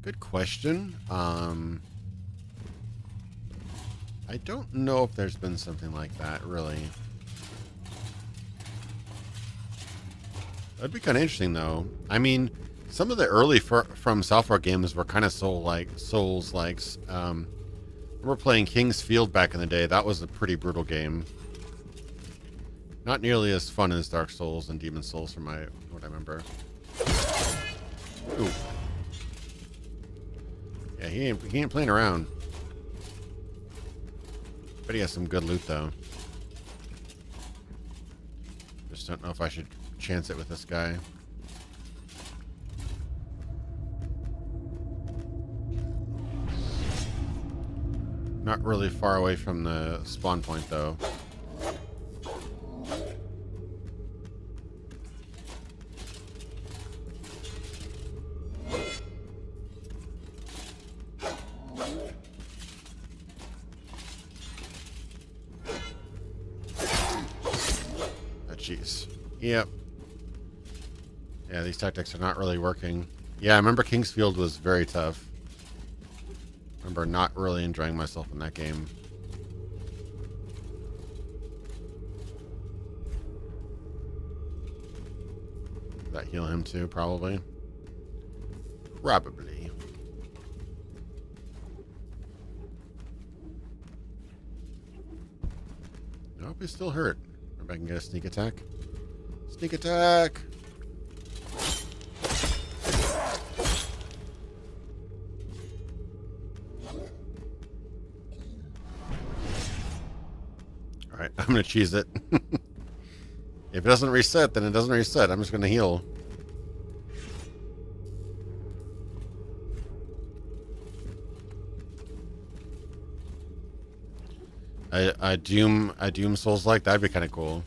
A: Good question. I don't know if there's been something like that, really. That'd be kind of interesting, though. I mean, some of the early From Software games were kind of Souls-likes. We're playing King's Field back in the day. That was a pretty brutal game. Not nearly as fun as Dark Souls and Demon Souls from what I remember. Ooh. Yeah, he ain't playing around. But he has some good loot, though. Just don't know if I should chance it with this guy. Not really far away from the spawn point, though. Jeez. Yep. Yeah, these tactics are not really working. Yeah, I remember Kingsfield was very tough. I remember not really enjoying myself in that game. Did that heal him too, probably? Probably. Nope, he's still hurt. If I can get a sneak attack. Sneak attack! Alright, I'm gonna cheese it. If it doesn't reset, then it doesn't reset. I'm just gonna heal. A Doom Souls-like, that'd be kind of cool.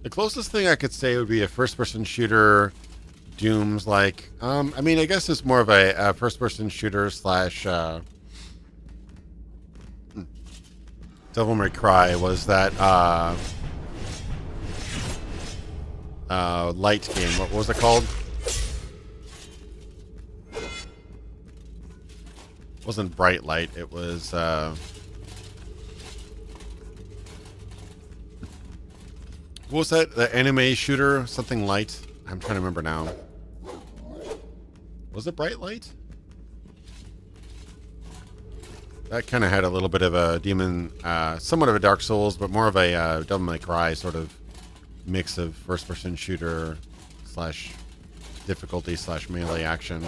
A: The closest thing I could say would be a first-person shooter, Doom's like. I mean, I guess it's more of a first-person shooter slash Devil May Cry was that light game. What was it called? It wasn't Bright Light. It was what was that? The anime shooter, something light. I'm trying to remember now. Was it Bright Light? That kind of had a little bit of a demon, somewhat of a Dark Souls, but more of a Devil May Cry sort of mix of first-person shooter slash difficulty slash melee action.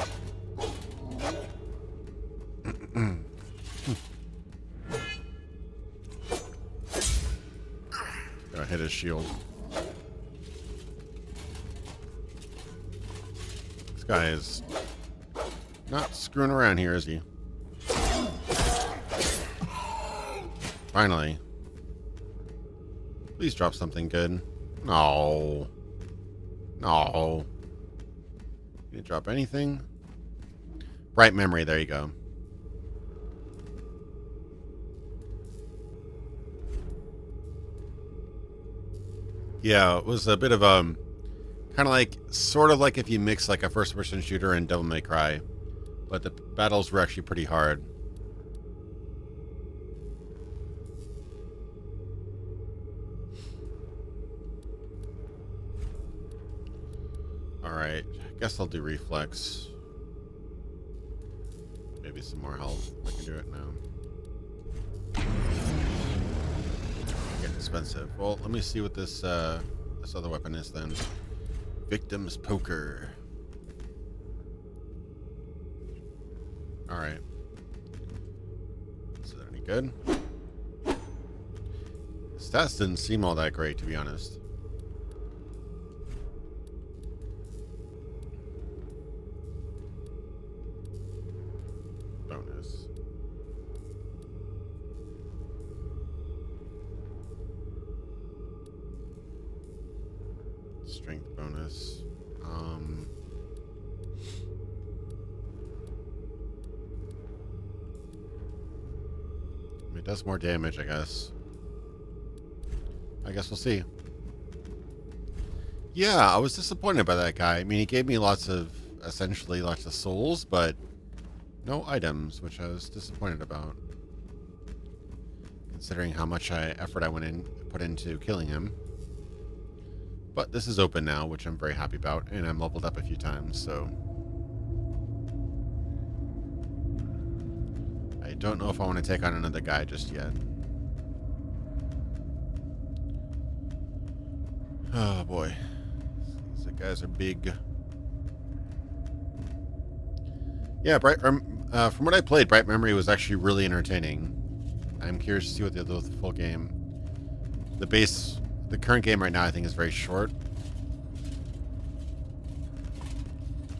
A: Gotta hit his shield. This guy is not screwing around here, is he? Finally. Please drop something good. No. No. Can you drop anything? Bright Memory, there you go. Yeah, it was a bit of kind of like, sort of like if you mix like a first-person shooter and Devil May Cry, but the battles were actually pretty hard. All right, I guess I'll do reflex. Maybe some more health. I can do it now. Get expensive. Well, let me see what this this other weapon is then. Victim's Poker. Alright. Is that any good? Stats didn't seem all that great, to be honest. Bonus. Strength bonus. It does more damage, I guess. I guess we'll see. Yeah, I was disappointed by that guy. I mean, he gave me essentially lots of souls, but no items, which I was disappointed about. Considering how much effort I put into killing him. But this is open now, which I'm very happy about, and I'm leveled up a few times, so... I don't know if I want to take on another guy just yet. Oh boy. These guys are big. Yeah, from what I played, Bright Memory was actually really entertaining. I'm curious to see what they'll do with the full game. The current game right now I think is very short.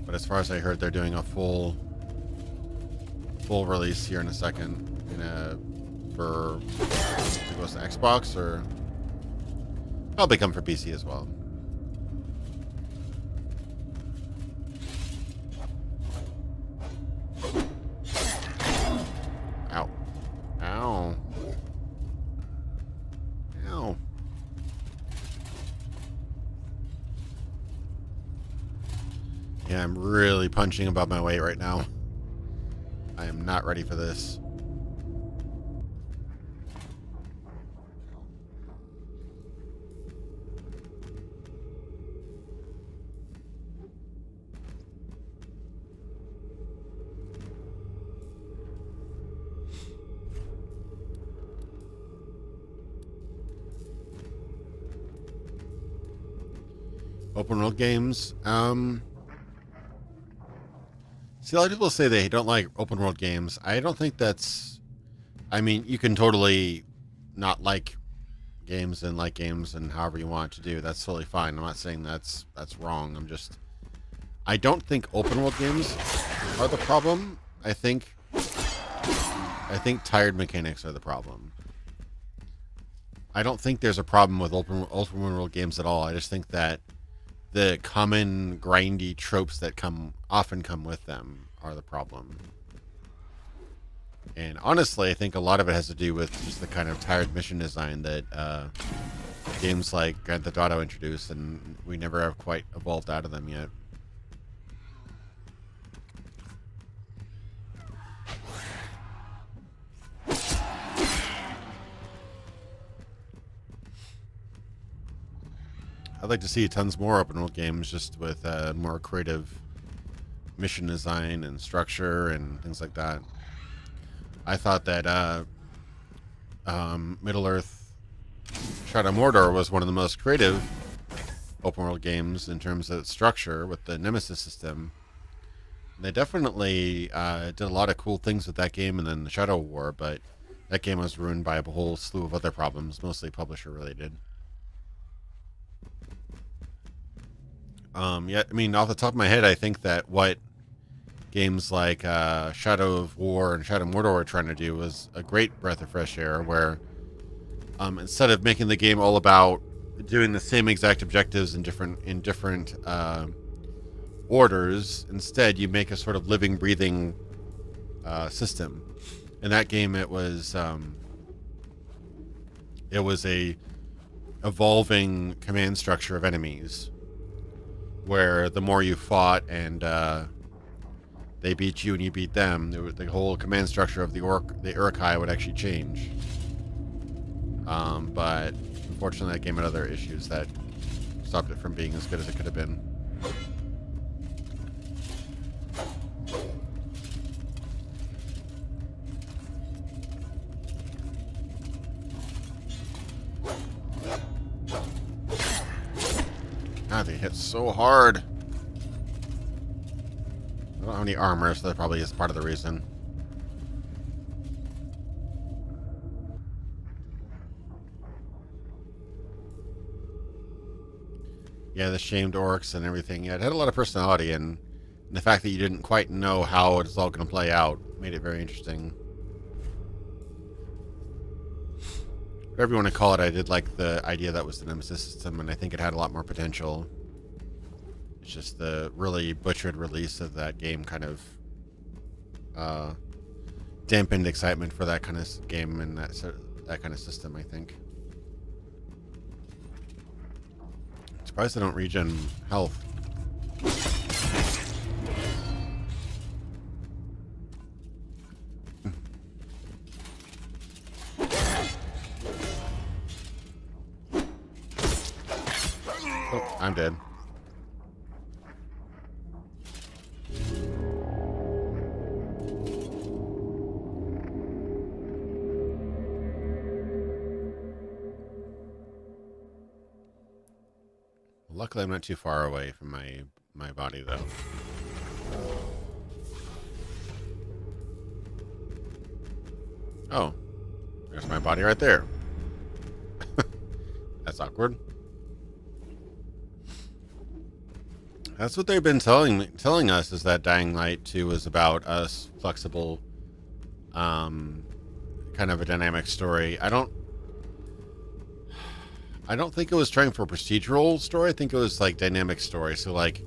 A: But as far as I heard, they're doing a full release here in a second. For it goes to Xbox, or probably come for PC as well. Ow. Ow. Ow. Yeah, I'm really punching above my weight right now. I am not ready for this. Open world games. See, a lot of people say they don't like open world games. I don't think that's... I mean, you can totally not like games and like games and however you want to do. That's totally fine. I'm not saying that's wrong. I don't think open world games are the problem. I think tired mechanics are the problem. I don't think there's a problem with open world games at all. I just think that the common grindy tropes that often come with them are the problem. And honestly, I think a lot of it has to do with just the kind of tired mission design that games like Grand Theft Auto introduced, and we never have quite evolved out of them yet. I'd like to see tons more open world games just with more creative mission design and structure and things like that. I thought that Middle-earth Shadow of Mordor was one of the most creative open world games in terms of structure with the Nemesis system. They definitely did a lot of cool things with that game and then the Shadow War, but that game was ruined by a whole slew of other problems, mostly publisher related. Yeah, I mean, off the top of my head, I think that what games like Shadow of War and Shadow of Mordor were trying to do was a great breath of fresh air, where instead of making the game all about doing the same exact objectives in different orders, instead you make a sort of living, breathing system. In that game, it was a evolving command structure of enemies, where the more you fought and they beat you and you beat them, the whole command structure of the Uruk-hai would actually change. But unfortunately, that game had other issues that stopped it from being as good as it could have been. God, they hit so hard. I don't have any armor, so that probably is part of the reason. Yeah, the shamed orcs and everything. Yeah, it had a lot of personality, and the fact that you didn't quite know how it's all going to play out made it very interesting. Whatever you want to call it, I did like the idea that was the Nemesis system, and I think it had a lot more potential. It's just the really butchered release of that game kind of dampened excitement for that kind of game and that kind of system, I think. Surprised I don't regen health. Oh, I'm dead. Luckily, I'm not too far away from my body, though. Oh, there's my body right there. That's awkward. That's what they've been telling us, is that Dying Light 2 is about us flexible, kind of a dynamic story. I don't think it was trying for a procedural story. I think it was like dynamic story. So like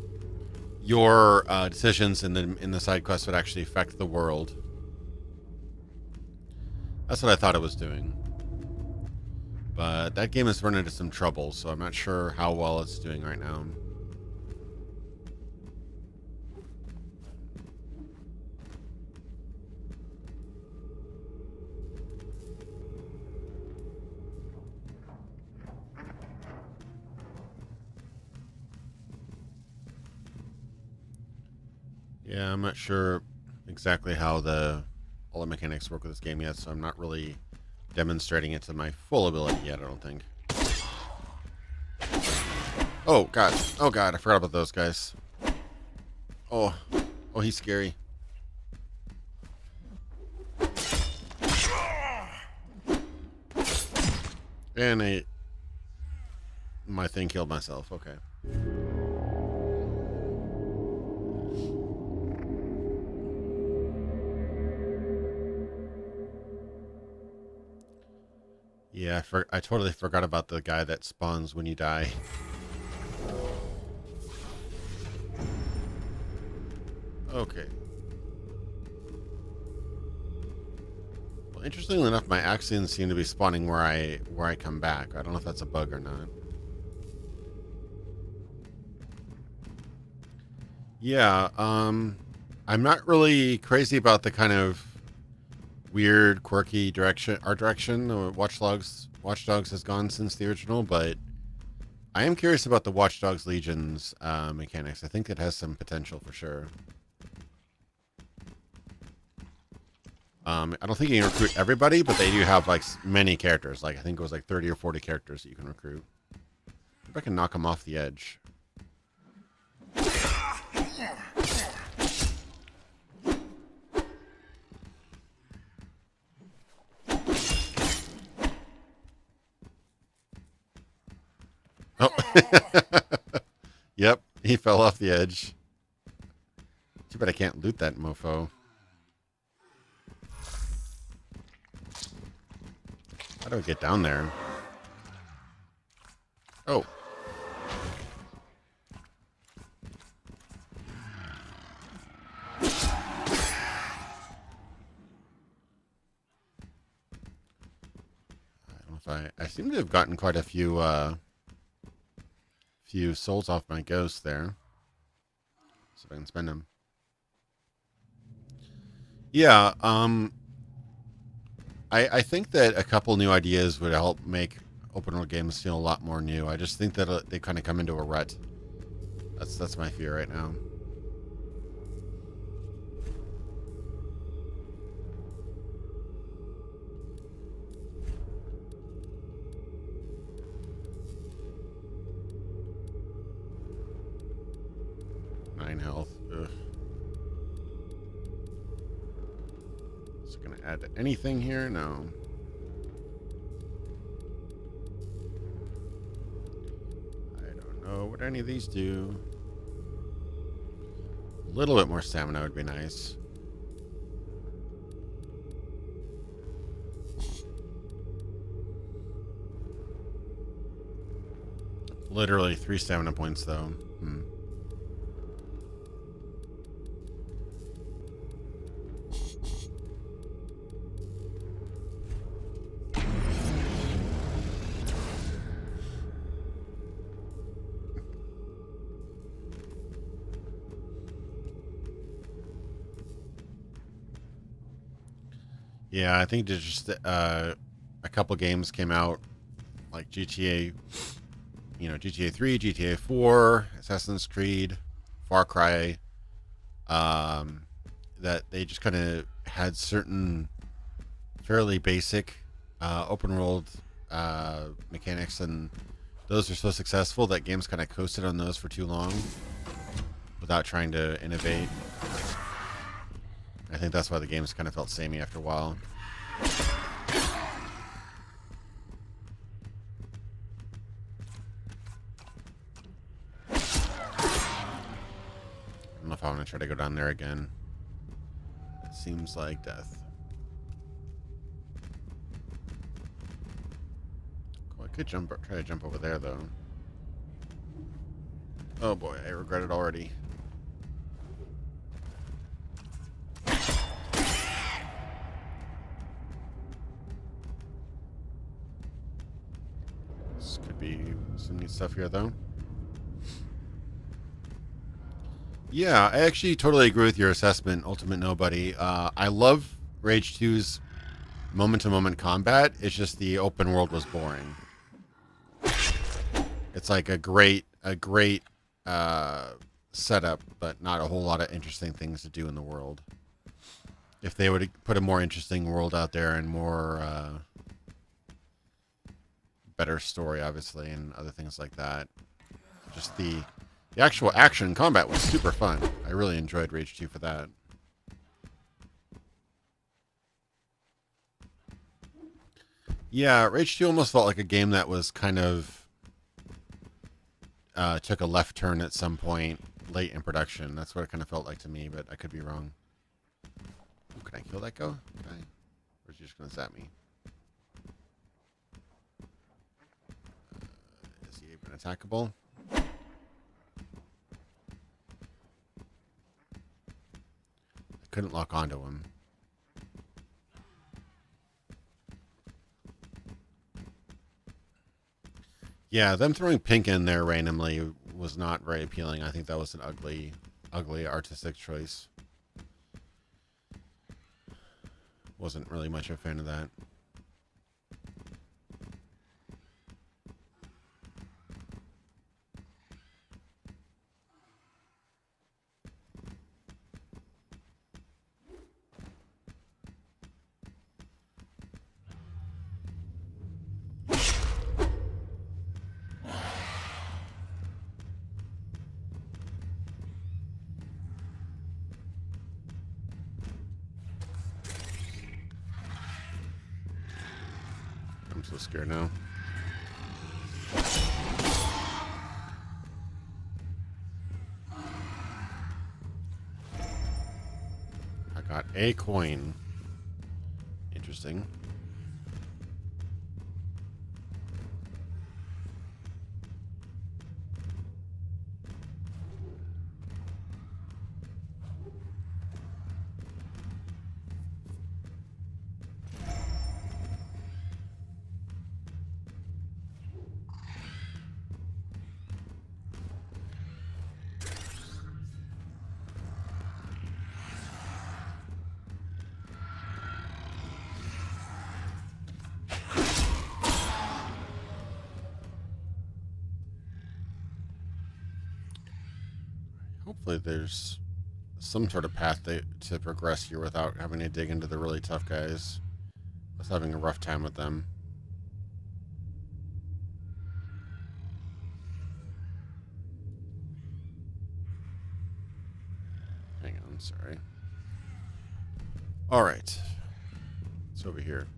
A: your decisions in the side quests would actually affect the world. That's what I thought it was doing. But that game has run into some trouble, so I'm not sure how well it's doing right now. Yeah, I'm not sure exactly how all the mechanics work with this game yet, so I'm not really demonstrating it to my full ability yet, I don't think. Oh, God. Oh, God, I forgot about those guys. Oh, he's scary. And my thing killed myself. Okay. Yeah, I totally forgot about the guy that spawns when you die. Okay. Well, interestingly enough, my Axions seem to be spawning where I come back. I don't know if that's a bug or not. Yeah, I'm not really crazy about the kind of weird, quirky art direction Watch Dogs has gone since the original, but I am curious about the Watch Dogs Legion's mechanics. I think it has some potential for sure. I don't think you can recruit everybody, but they do have like many characters. Like I think it was like 30 or 40 characters that you can recruit. If I can knock them off the edge. Oh. Yep, he fell off the edge. Too bad I can't loot that mofo. How do I get down there? Oh. I don't know if I seem to have gotten quite a few souls off my ghost there. See if I can spend them. Yeah, I think that a couple new ideas would help make open world games feel a lot more new. I just think that they kind of come into a rut. That's my fear right now. 9 health. Ugh. Is it going to add anything here? No. I don't know what any of these do. A little bit more stamina would be nice. Literally 3 stamina points, though. Yeah, I think there's just a couple games came out, like GTA, GTA 3, GTA 4, Assassin's Creed, Far Cry, that they just kind of had certain fairly basic open world mechanics, and those are so successful that games kind of coasted on those for too long without trying to innovate. I think that's why the games kind of felt samey after a while. I don't know if I'm going to try to go down there again. It seems like death. Cool, I could try to jump over there, though. Oh boy, I regret it already. This could be some neat stuff here, though. Yeah, I actually totally agree with your assessment, Ultimate Nobody. I love Rage 2's moment-to-moment combat. It's just the open world was boring. It's like a great setup, but not a whole lot of interesting things to do in the world. If they would put a more interesting world out there and more better story, obviously, and other things like that. Just the actual action combat was super fun. I really enjoyed Rage 2 for that. Yeah, Rage 2 almost felt like a game that was kind of took a left turn at some point late in production. That's what it kind of felt like to me, but I could be wrong. Ooh, can I kill that guy? Or is he just going to zap me? Is he even attackable? I couldn't lock onto him. Yeah, them throwing pink in there randomly was not very appealing. I think that was an ugly artistic choice. Wasn't really much of a fan of that. I'm so scared now. I got a coin. Interesting. Hopefully there's some sort of path to progress here without having to dig into the really tough guys. I was having a rough time with them. I'm sorry. All right. It's over here.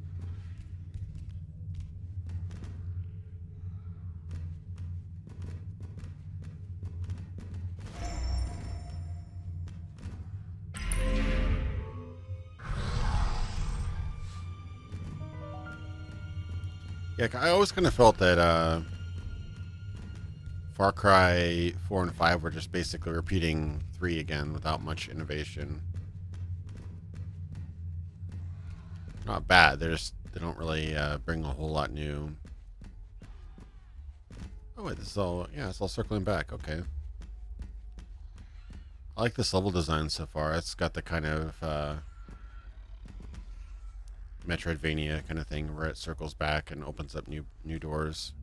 A: Yeah, I always kind of felt that Far Cry 4 and 5 were just basically repeating 3 again without much innovation. Not bad. They don't really bring a whole lot new. Oh wait, this is all, yeah, it's all circling back. Okay. I like this level design so far. It's got the kind of Metroidvania kind of thing where it circles back and opens up new doors.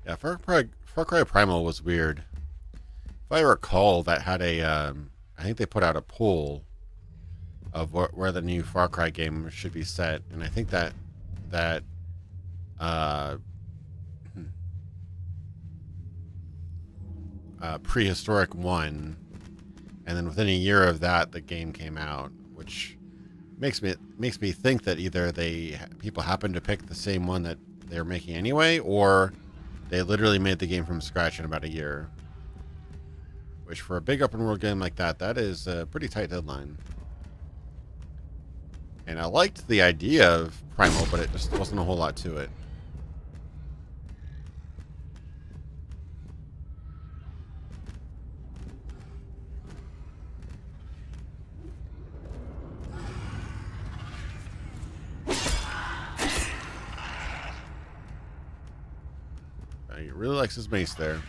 A: Yeah, Far Cry Primal was weird. If I recall, that had a I think they put out a poll of where the new Far Cry game should be set, and I think that Prehistoric won, and then within a year of that, the game came out, which makes me think that either people happened to pick the same one that they're making anyway, or they literally made the game from scratch in about a year. Which, for a big open world game like that is a pretty tight deadline. And I liked the idea of Primal, but it just wasn't a whole lot to it. He really likes his mace there.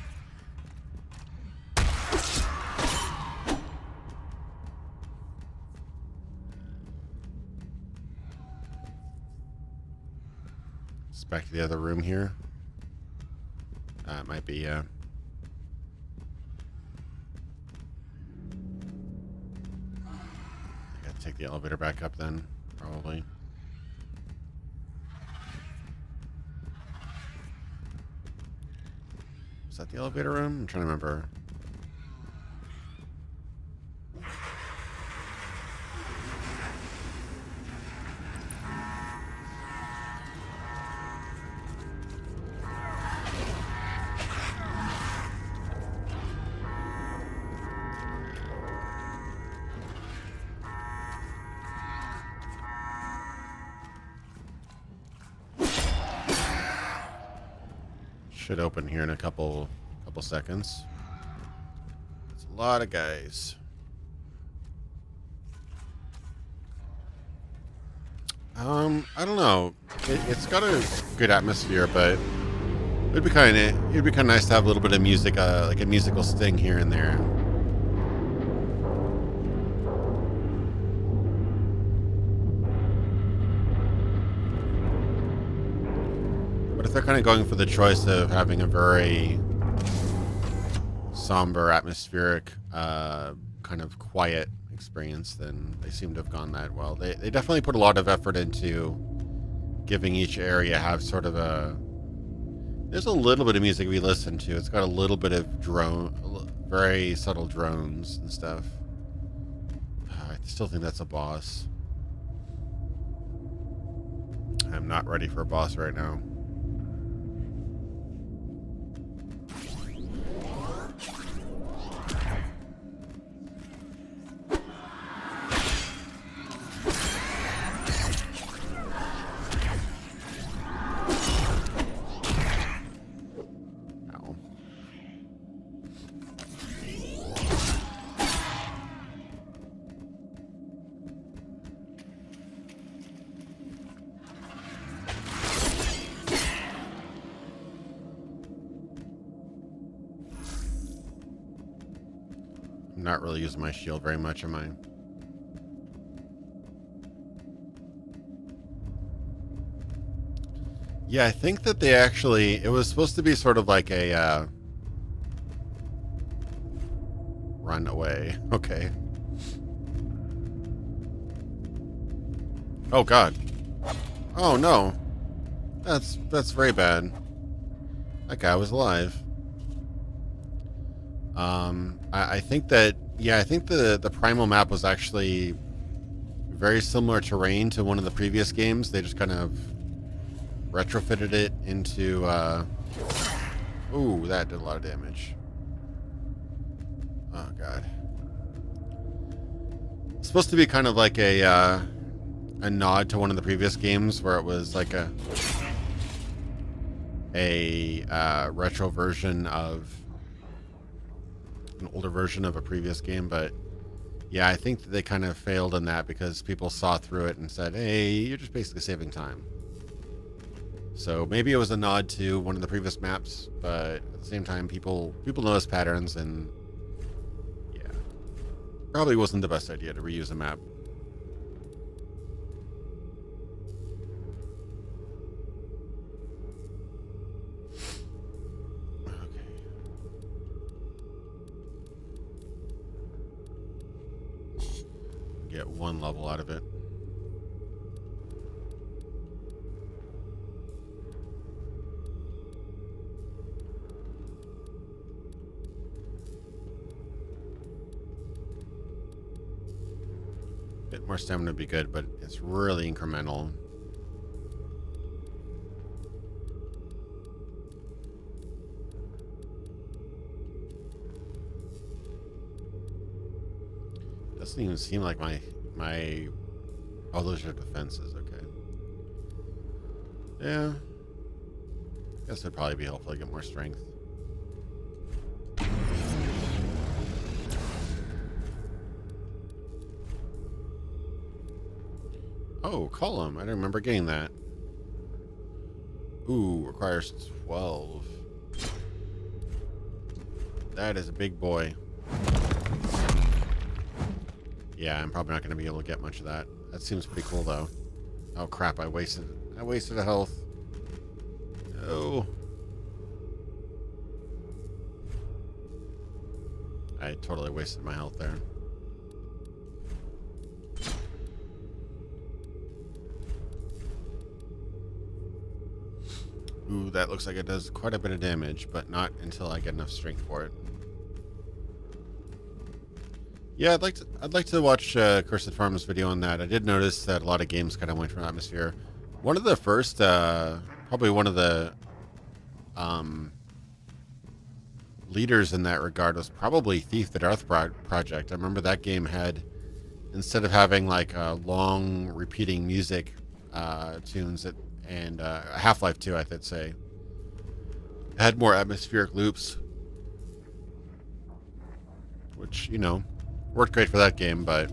A: It's back to the other room here. It might be, yeah. I gotta take the elevator back up then, probably. Is that the elevator room? I'm trying to remember. Should open here in a couple seconds. It's a lot of guys. I don't know. It's got a good atmosphere, but it'd be kind of nice to have a little bit of music, like a musical sting here and there. But if they're kind of going for the choice of having a very somber, atmospheric, kind of quiet experience, then they seem to have gone that well. They definitely put a lot of effort into giving each area have sort of there's a little bit of music we listen to. It's got a little bit of very subtle drones and stuff. I still think that's a boss. I'm not ready for a boss right now. I'm not really using my shield very much, am I? Yeah, I think that it was supposed to be sort of like a, run away. Okay. Oh, God. Oh, no. That's very bad. That guy was alive. I think that, yeah, I think the primal map was actually very similar terrain to one of the previous games. They just kind of retrofitted it into ooh, that did a lot of damage. Oh god. It's supposed to be kind of like a nod to one of the previous games where it was like a retro version of an older version of a previous game, but yeah, I think that they kind of failed in that because people saw through it and said, hey, you're just basically saving time. So maybe it was a nod to one of the previous maps, but at the same time, people notice patterns, and yeah, probably wasn't the best idea to reuse a map. Get one level out of it. Bit more stamina would be good, but it's really incremental. Doesn't even seem like my oh, those are defenses. Okay. Yeah. Guess it'd probably be helpful to get more strength. Oh, column. I don't remember getting that. Ooh, requires 12. That is a big boy. Yeah, I'm probably not going to be able to get much of that. That seems pretty cool, though. Oh, crap. I wasted a health. No. I totally wasted my health there. Ooh, that looks like it does quite a bit of damage, but not until I get enough strength for it. Yeah, I'd like to watch Cursed Farm's video on that. I did notice that a lot of games kind of went from atmosphere. One of the first, probably one of the leaders in that regard was probably Thief the Darth Project. I remember that game had, instead of having like long repeating music tunes, and Half-Life 2, I should say, had more atmospheric loops, which, you know, worked great for that game, but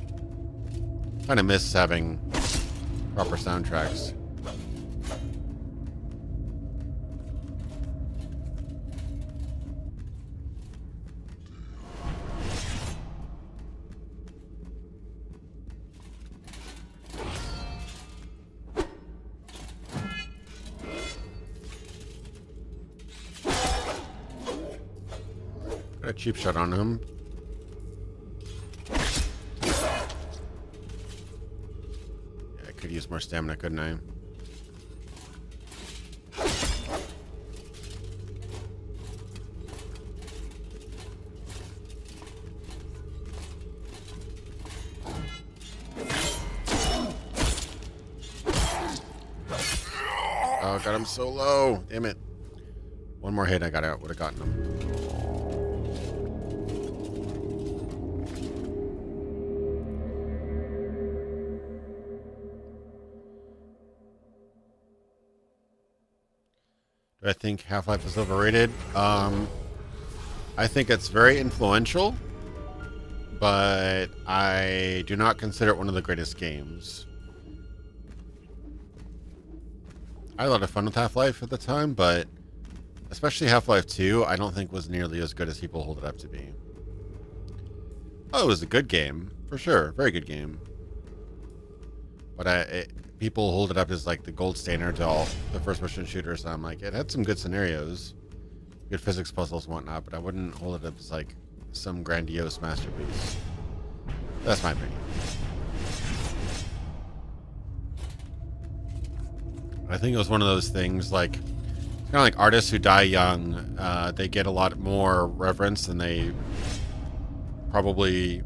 A: kind of miss having proper soundtracks. Got a cheap shot on him. Could use more stamina, couldn't I? Oh, got him so low. Damn it. One more hit, I got out. Would have gotten him. I think Half-Life is overrated. I think it's very influential, but I do not consider it one of the greatest games. I had a lot of fun with Half-Life at the time, but especially Half-Life 2, I don't think was nearly as good as people hold it up to be. Oh, it was a good game, for sure. Very good game. But people hold it up as like the gold standard to all the first-person shooters. And I'm like, it had some good scenarios, good physics puzzles and whatnot, but I wouldn't hold it up as like some grandiose masterpiece. That's my opinion. I think it was one of those things like, it's kind of like artists who die young. They get a lot more reverence than they probably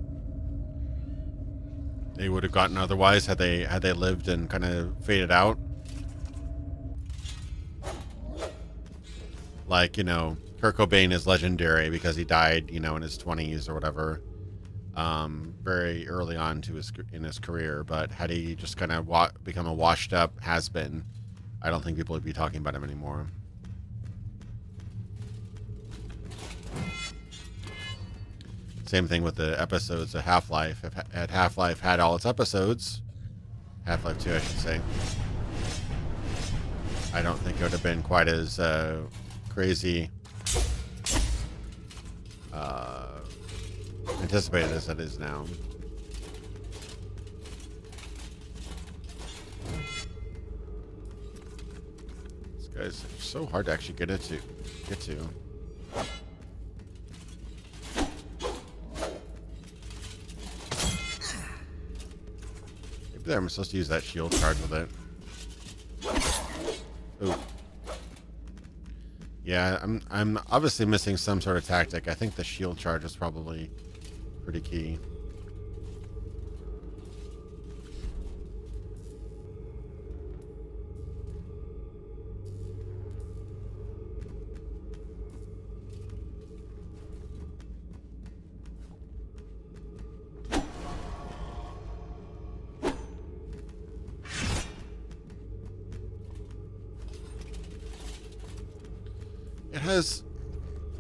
A: would have gotten otherwise had they lived and kind of faded out. Like, you know, Kurt Cobain is legendary because he died, you know, in his 20s or whatever, very early on in his career. But had he just kind of become a washed up has-been, I don't think people would be talking about him anymore. Same thing with the episodes of Half-Life. Had Half-Life had all its episodes, Half-Life 2, I should say, I don't think it would have been quite as crazy anticipated as it is now. These guys are so hard to actually get to. Maybe I'm supposed to use that shield card with it. Ooh. Yeah, I'm obviously missing some sort of tactic. I think the shield charge is probably pretty key.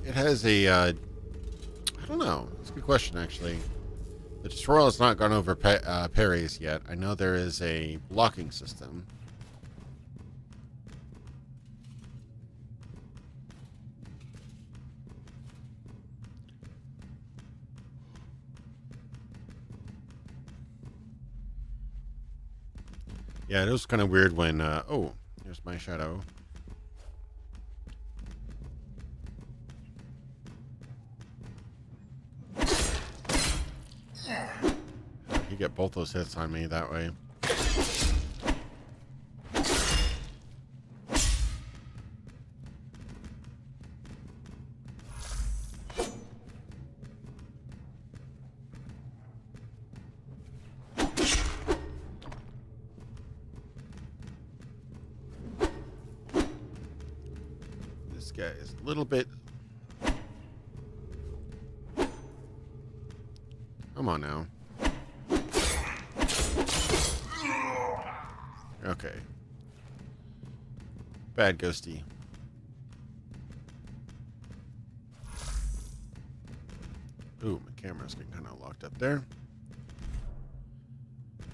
A: It has a, I don't know. It's a good question, actually. The tutorial has not gone over parries yet. I know there is a blocking system. Yeah, it was kind of weird when, oh, here's my shadow. You get both those hits on me that way. This guy is a little bit... Come on now. Okay. Bad ghosty. Ooh, my camera's getting kind of locked up there.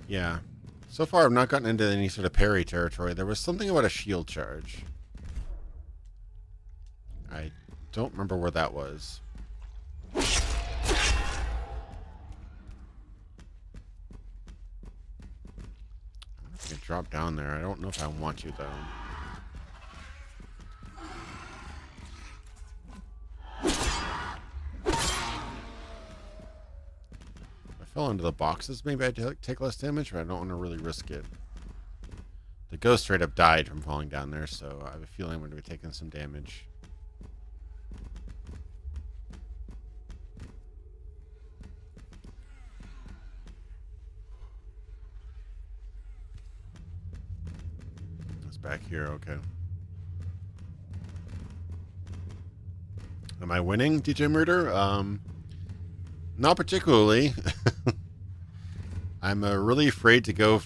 A: Yeah. So far, I've not gotten into any sort of parry territory. There was something about a shield charge. I don't remember where that was. I can drop down there. I don't know if I want to, though. If I fell into the boxes, maybe I'd take less damage, but I don't want to really risk it. The ghost straight up died from falling down there, so I have a feeling I'm going to be taking some damage. Back here, okay. Am I winning, DJ Murder? Not particularly. I'm really afraid to go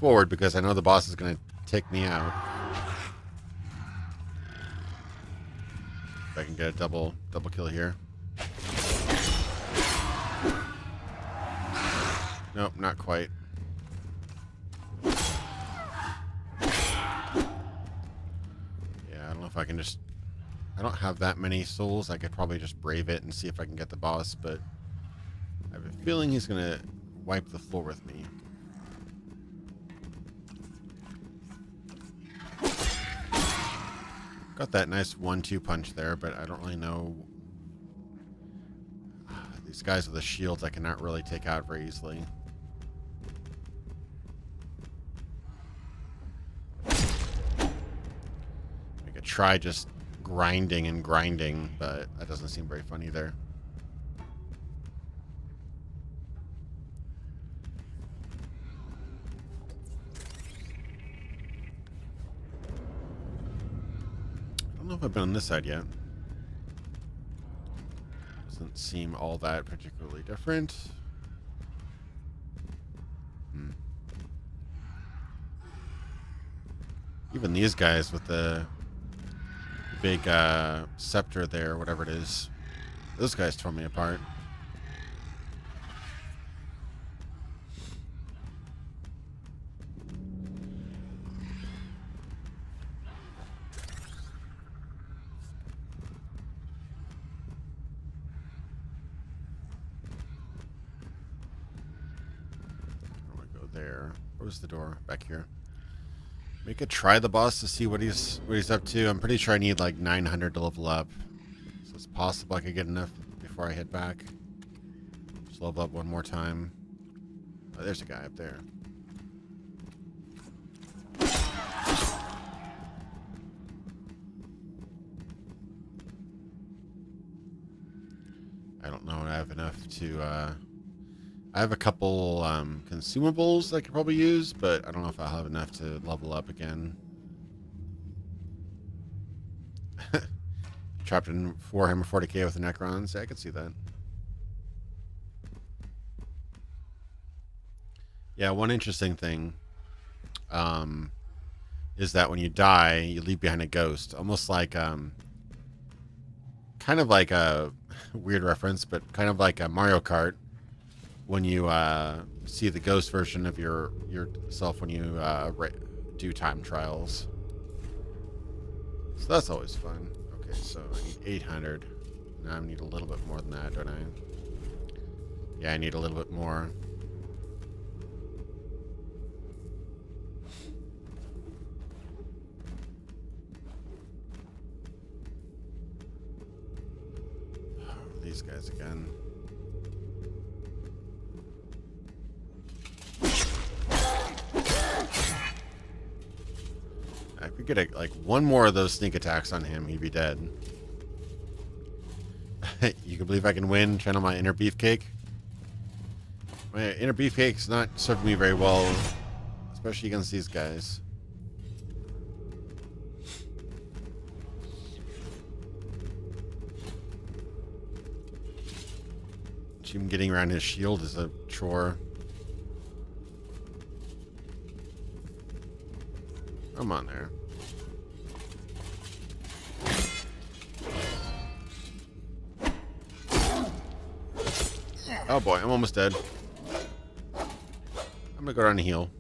A: forward because I know the boss is going to take me out. If I can get a double kill here. Nope, not quite. If I can just... I don't have that many souls. I could probably just brave it and see if I can get the boss, but I have a feeling he's going to wipe the floor with me. Got that nice 1-2 punch there, but I don't really know... These guys with the shields I cannot really take out very try just grinding and grinding, but that doesn't seem very fun either. I don't know if I've been on this side yet. Doesn't seem all that particularly different. Even these guys with the big scepter there, whatever it is, those guys tore me apart. I'm gonna go there. Where's the door? Back here. We could try the boss to see what he's up to. I'm pretty sure I need like 900 to level up. So it's possible I could get enough before I head back. Just level up one more time. Oh, there's a guy up there. I don't know if I have enough to... I have a couple consumables I could probably use, but I don't know if I'll have enough to level up again. Trapped in Warhammer 40k with the Necrons. Yeah, I could see that. Yeah, one interesting thing is that when you die, you leave behind a ghost. Almost like, kind of like a weird reference, but kind of like a Mario Kart. When you see the ghost version of yourself when you do time trials. So that's always fun. Okay, so I need 800. Now I need a little bit more than that, don't I? Yeah, I need a little bit more. These guys again. If we get like one more of those sneak attacks on him, he'd be dead. You can believe I can win, channel my inner beefcake. My inner beefcake's not serving me very well, especially against these guys. Even getting around his shield is a chore. Come on there. Oh boy, I'm almost dead. I'm gonna go down and heal.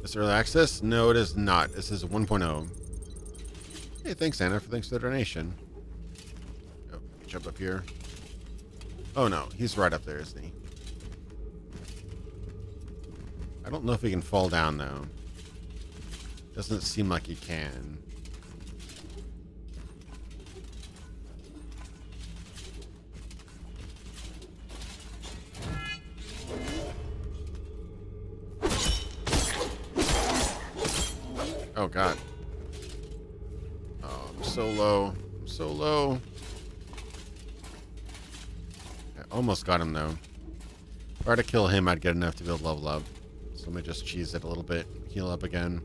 A: Is early access? No, it is not. This is 1.0. Hey, thanks, Anna, thanks for the donation. Oh, jump up here. Oh no, he's right up there, isn't he? I don't know if he can fall down, though. Doesn't seem like he can. Oh, God. Oh, I'm so low. I'm so low. I almost got him, though. If I were to kill him, I'd get enough to be able to level up. So let me just cheese it a little bit, heal up again.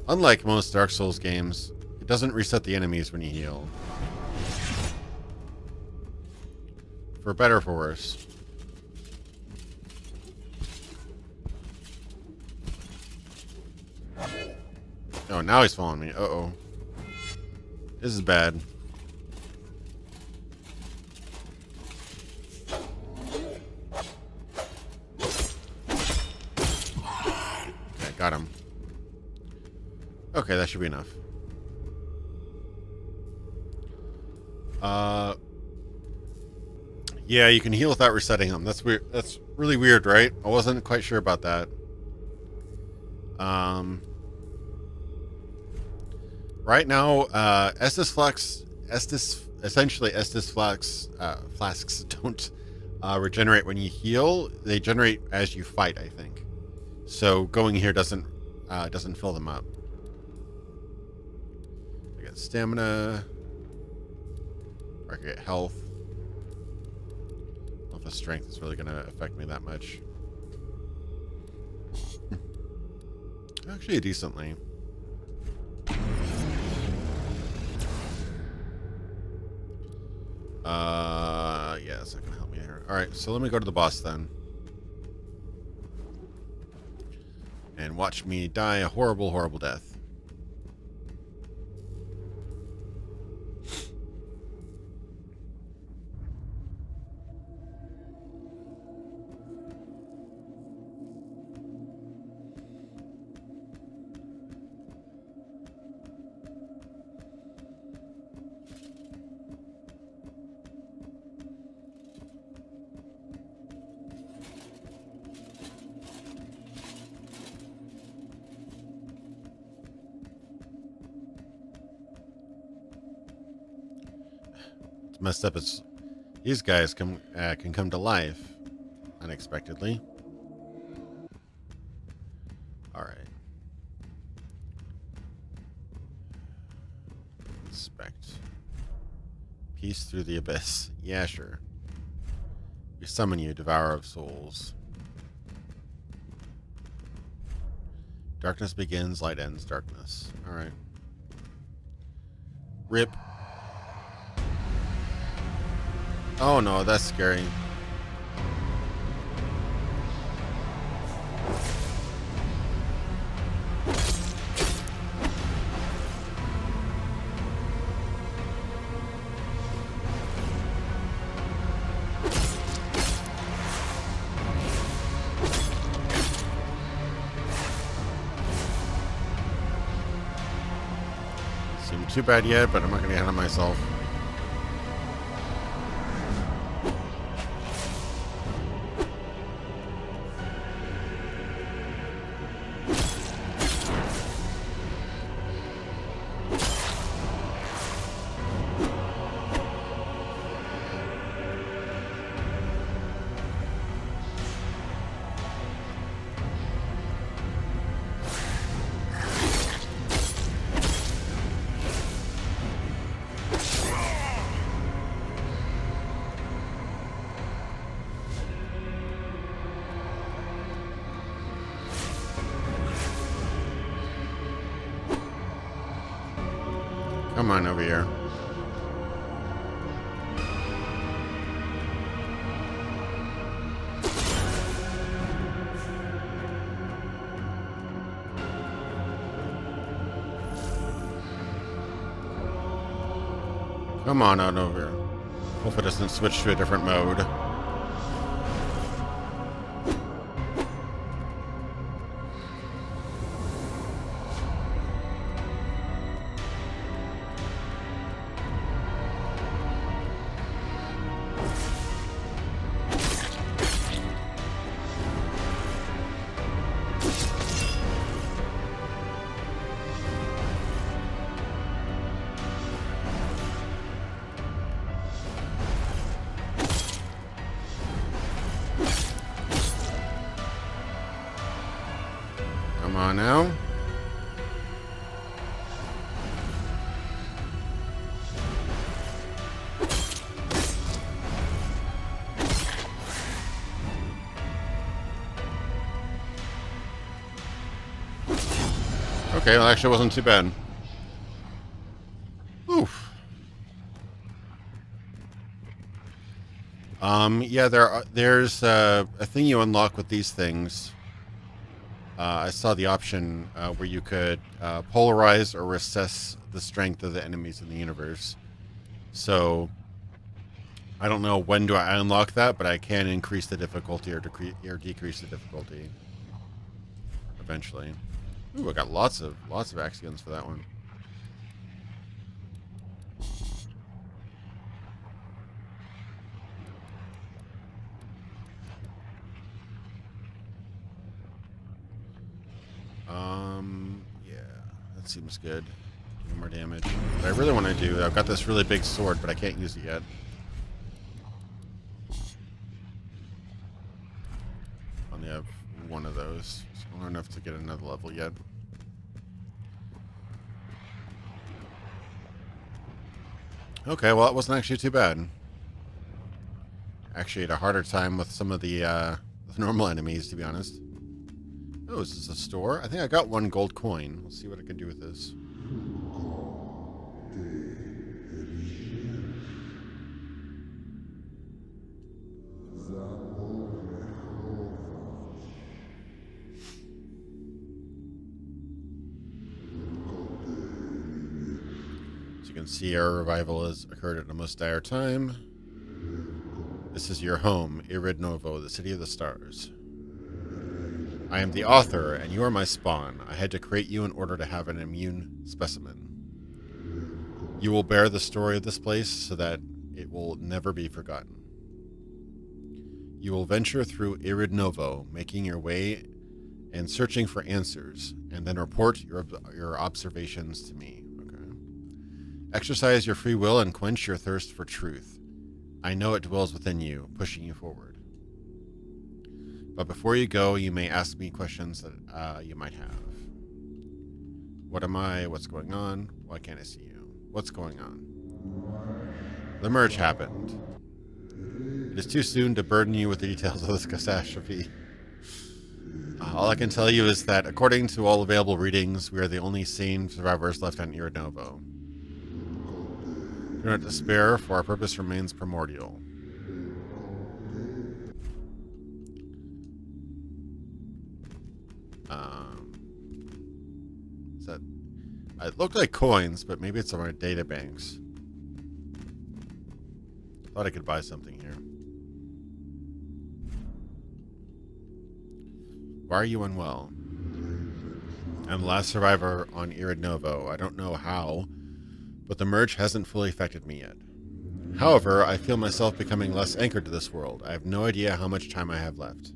A: Unlike most Dark Souls games, it doesn't reset the enemies when you heal. For better or for worse. Oh, now he's following me. Uh-oh. This is bad. Got him. Okay, that should be enough. Yeah, you can heal without resetting them. That's weird. That's really weird, right? I wasn't quite sure about that. Right now, essentially Estus flasks don't regenerate when you heal. They generate as you fight, I think. So going here doesn't fill them up. I get stamina. Or I get health. I don't know if the strength is really going to affect me that much. Actually, decently. Yeah, that's not gonna help me here. Alright, so let me go to the boss then. And watch me die a horrible, horrible death. Messed up is these guys can come to life unexpectedly. All right. Inspect. Peace through the abyss. Yeah, sure. We summon you, Devourer of Souls. Darkness begins, light ends, darkness. All right. Rip. Oh no, that's scary. Seemed too bad yet, but I'm not gonna get ahead of myself. Come on over here. Come on out over here. Hope it doesn't switch to a different mode. Come on now. Okay, well, actually, it wasn't too bad. Oof. Yeah, there's a thing you unlock with these things. I saw the option where you could polarize or assess the strength of the enemies in the universe. So I don't know when do I unlock that, but I can increase the difficulty or decrease the difficulty eventually. Ooh, I got lots of axe guns for that one. Yeah, that seems good. Give me more damage. What I really want to do, I've got this really big sword, but I can't use it yet. enough to get another level yet. Okay, well, it wasn't actually too bad. Actually had a harder time with some of the normal enemies, to be honest. Oh, is this a store? I think I got one gold coin. Let's see what I can do with this. As you can see, our revival has occurred at a most dire time. This is your home, Irid Novo, the city of the stars. I am the author, and you are my spawn. I had to create you in order to have an immune specimen. You will bear the story of this place so that it will never be forgotten. You will venture through Irid Novo, making your way and searching for answers, and then report your observations to me. Okay. Exercise your free will and quench your thirst for truth. I know it dwells within you, pushing you forward. But before you go, you may ask me questions that you might have. What am I? What's going on? Why can't I see you? What's going on? The merge happened. It is too soon to burden you with the details of this catastrophe. All I can tell you is that, according to all available readings, we are the only sane survivors left on Irid Novo. Do not despair, for our purpose remains primordial. Is that? It looked like coins, but maybe it's on our data banks. Thought I could buy something here. Why are you unwell? I'm the last survivor on Irid Novo. I don't know how, but the merge hasn't fully affected me yet. However, I feel myself becoming less anchored to this world. I have no idea how much time I have left.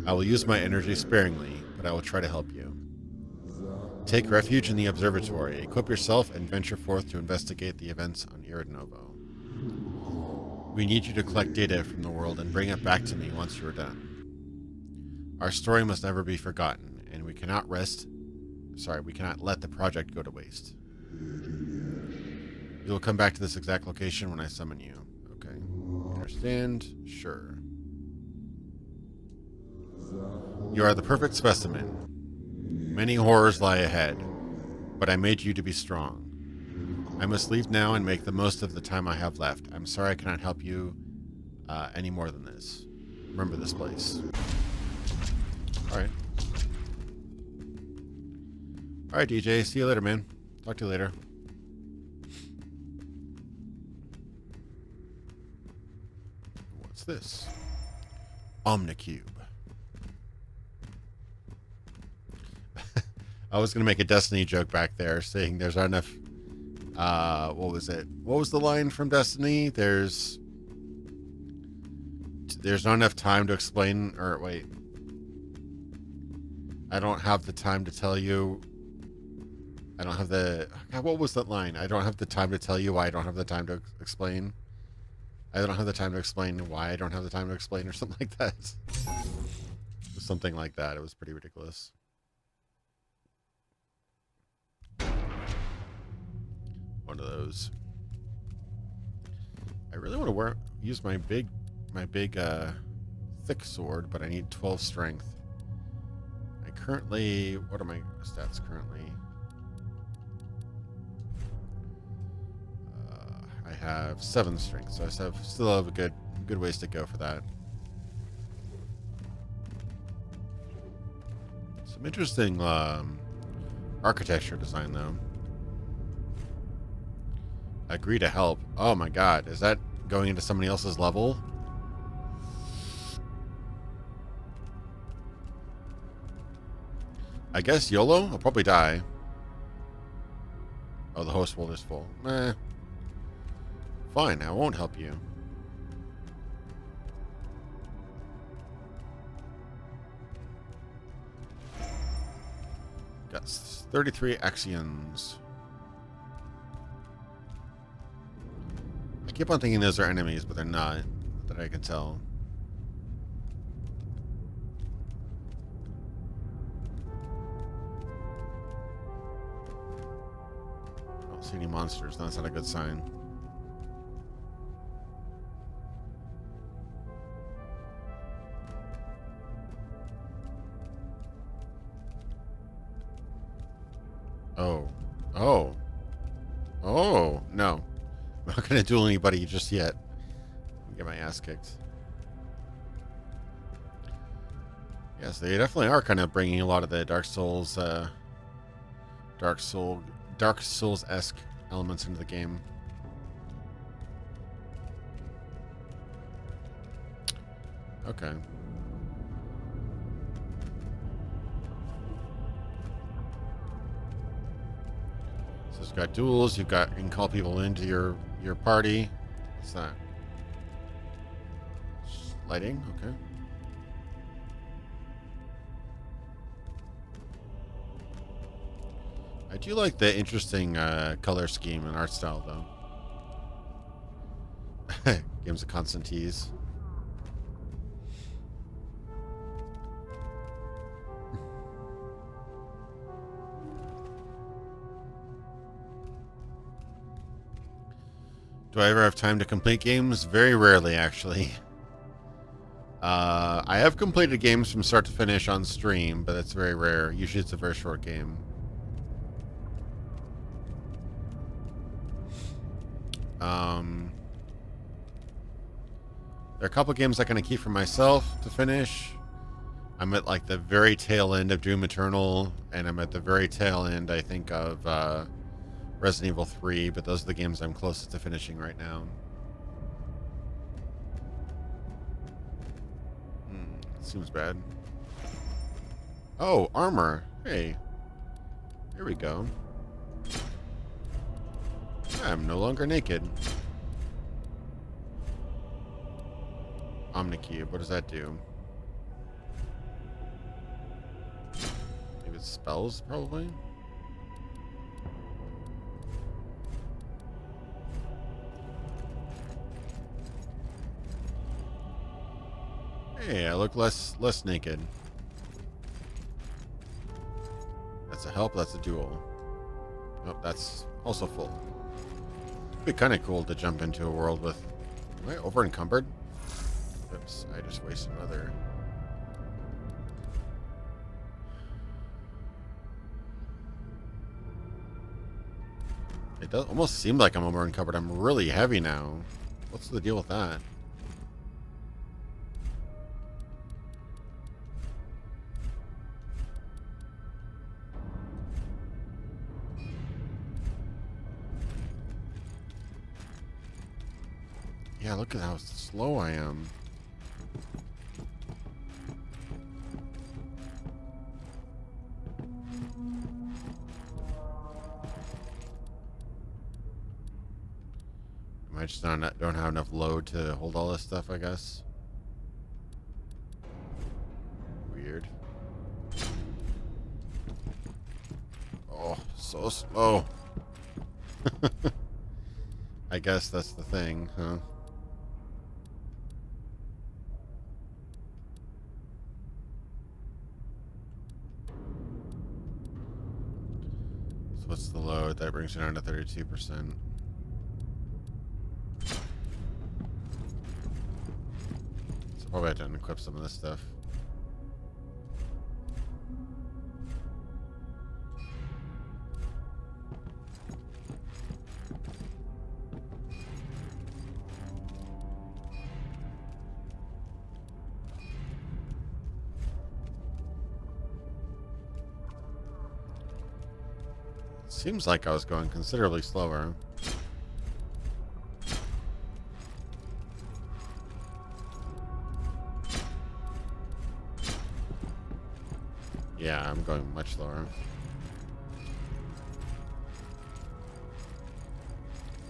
A: I will use my energy sparingly, but I will try to help you. Take refuge in the observatory, equip yourself, and venture forth to investigate the events on Irid Novo. We need you to collect data from the world and bring it back to me once you are done. Our story must never be forgotten, and we cannot let the project go to waste. You will come back to this exact location when I summon you. Okay. Understand? Sure. You are the perfect specimen. Many horrors lie ahead, but I made you to be strong. I must leave now and make the most of the time I have left. I'm sorry I cannot help you any more than this. Remember this place. Alright. Alright, DJ. See you later, man. Talk to you later. What's this? Omnicube. I was going to make a Destiny joke back there, saying there's not enough... what was it? What was the line from Destiny? There's not enough time to explain... Or, wait. I don't have the time to tell you... I don't have the... God, what was that line? I don't have the time to tell you why I don't have the time to explain. I don't have the time to explain why I don't have the time to explain, or something like that. Something like that. It was pretty ridiculous. One of those. I really want to use my big thick sword, but I need 12 strength. I currently... What are my stats currently? I have 7 strength, so I still have a good ways to go for that. Some interesting architecture design, though. Agree to help. Oh my god, is that going into somebody else's level? I guess YOLO? I'll probably die. Oh, the host world is full. Meh. Fine, I won't help you. Got 33 Axions. I keep on thinking those are enemies, but they're not, that I can tell. See any monsters? No, that's not a good sign. Oh. Oh. Oh, no. I'm not going to duel anybody just yet. Get my ass kicked. Yes, they definitely are kind of bringing a lot of the Dark Souls-esque elements into the game. Okay. So it's got duels. You can call people into your party. What's that? Lighting. Okay. I do like the interesting color scheme and art style, though. Game's a constant tease. Do I ever have time to complete games? Very rarely, actually. I have completed games from start to finish on stream, but that's very rare. Usually it's a very short game. There are a couple games I kind of keep for myself to finish. I'm at like the very tail end of Doom Eternal, and I'm at the very tail end, I think, of Resident Evil 3, but those are the games I'm closest to finishing right now. Seems bad. Oh, armor. Hey. Here we go. I'm no longer naked. Omnicube. What does that do? Maybe it's spells, probably? Hey, I look less naked. That's a help, that's a duel. Nope, that's also full. It'd be kind of cool to jump into a world with... Am I over encumbered? Oops, I just wasted another... It does almost seem like I'm over encumbered. I'm really heavy now. What's the deal with that? Yeah, look at how slow I am. I just don't have enough load to hold all this stuff, I guess. Weird. Oh, so slow. I guess that's the thing, huh? So what's the load? That brings it down to 32%. Probably have to unequip some of this stuff. Seems like I was going considerably slower. Yeah, I'm going much slower.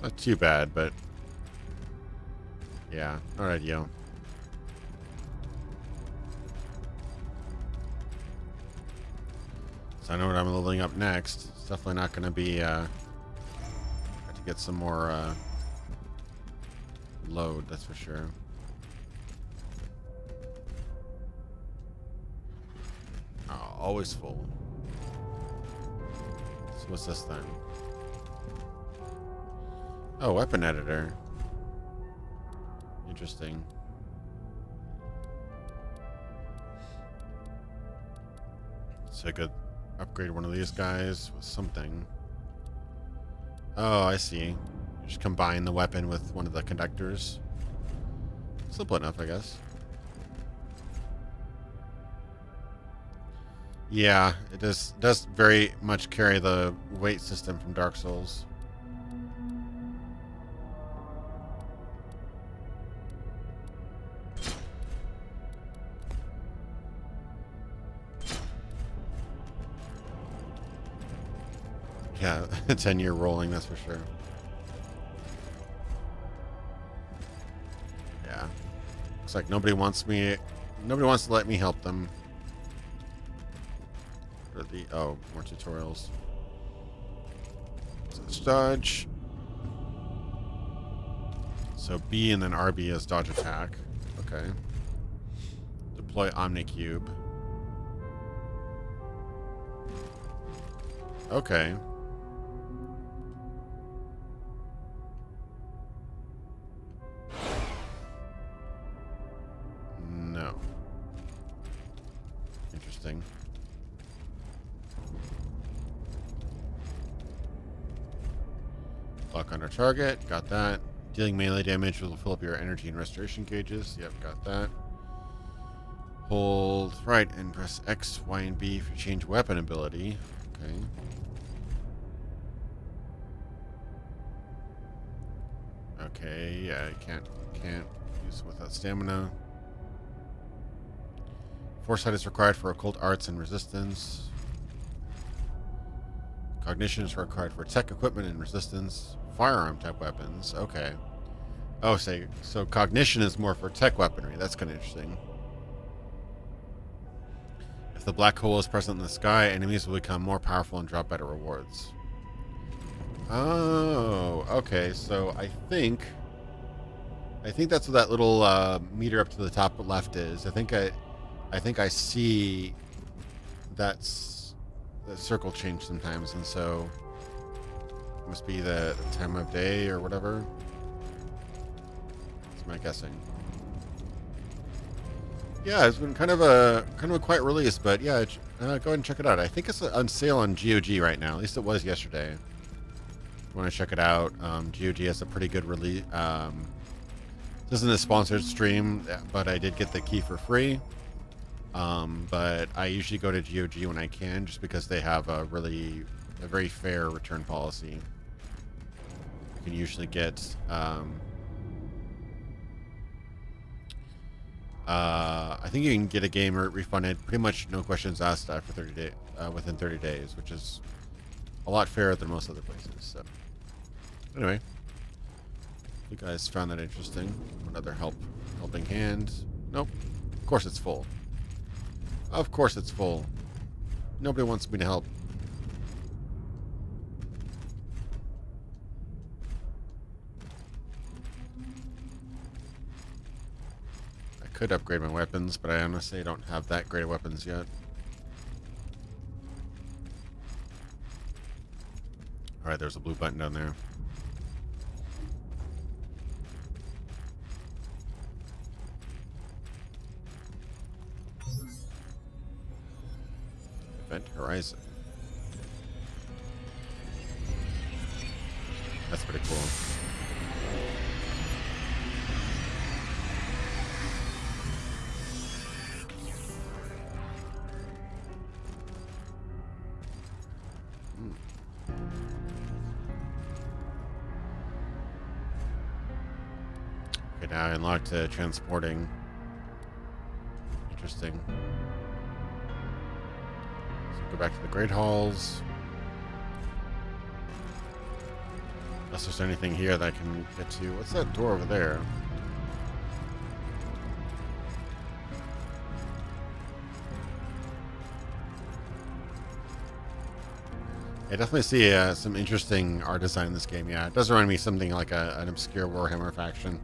A: Not too bad, but yeah, not ideal. So I know what I'm leveling up next. It's definitely not going to be, have to get some more load, that's for sure. Always full. So what's this then? Oh, weapon editor. Interesting. So I could upgrade one of these guys with something. Oh, I see. Just combine the weapon with one of the conductors. Simple enough, I guess. Yeah, it does very much carry the weight system from Dark Souls. Yeah, a 10-year rolling, that's for sure. Yeah. Looks like nobody wants to let me help them. Or more tutorials. So let's dodge. So B and then RB is dodge attack. Okay. Deploy Omnicube. Okay. No. Interesting. Lock on our target. Got that. Dealing melee damage will fill up your energy and restoration gauges. Yep, got that. Hold right and press X, Y, and B for change weapon ability. Okay. Okay, yeah, I can't use without stamina. Foresight is required for occult arts and resistance. Cognition is required for tech equipment and resistance. Firearm type weapons. Okay. Oh, so cognition is more for tech weaponry. That's kind of interesting. If the black hole is present in the sky, enemies will become more powerful and drop better rewards. Oh, okay. So I think that's what that little meter up to the top left is. I think I see that's the circle change sometimes, and so it must be the time of day or whatever. That's my guessing. Yeah, it's been kind of a quiet release, but yeah, go ahead and check it out. I think it's on sale on GOG right now. At least it was yesterday. If you want to check it out, GOG has a pretty good release. This isn't a sponsored stream, but I did get the key for free. But I usually go to GOG when I can, just because they have a very fair return policy. You can usually get I think you can get a game refunded pretty much no questions asked after 30 days, within 30 days, which is a lot fairer than most other places. So anyway, you guys found that interesting. Another helping hand. Nope. Of course it's full. Of course it's full. Nobody wants me to help. I could upgrade my weapons, but I honestly don't have that great of weapons yet. Alright, there's a blue button down there. Event Horizon. That's pretty cool. Okay, now I unlocked transporting. Interesting. Go back to the Great Halls. Unless there's anything here that I can get to. What's that door over there? I definitely see some interesting art design in this game. Yeah, it does remind me of something like an obscure Warhammer faction.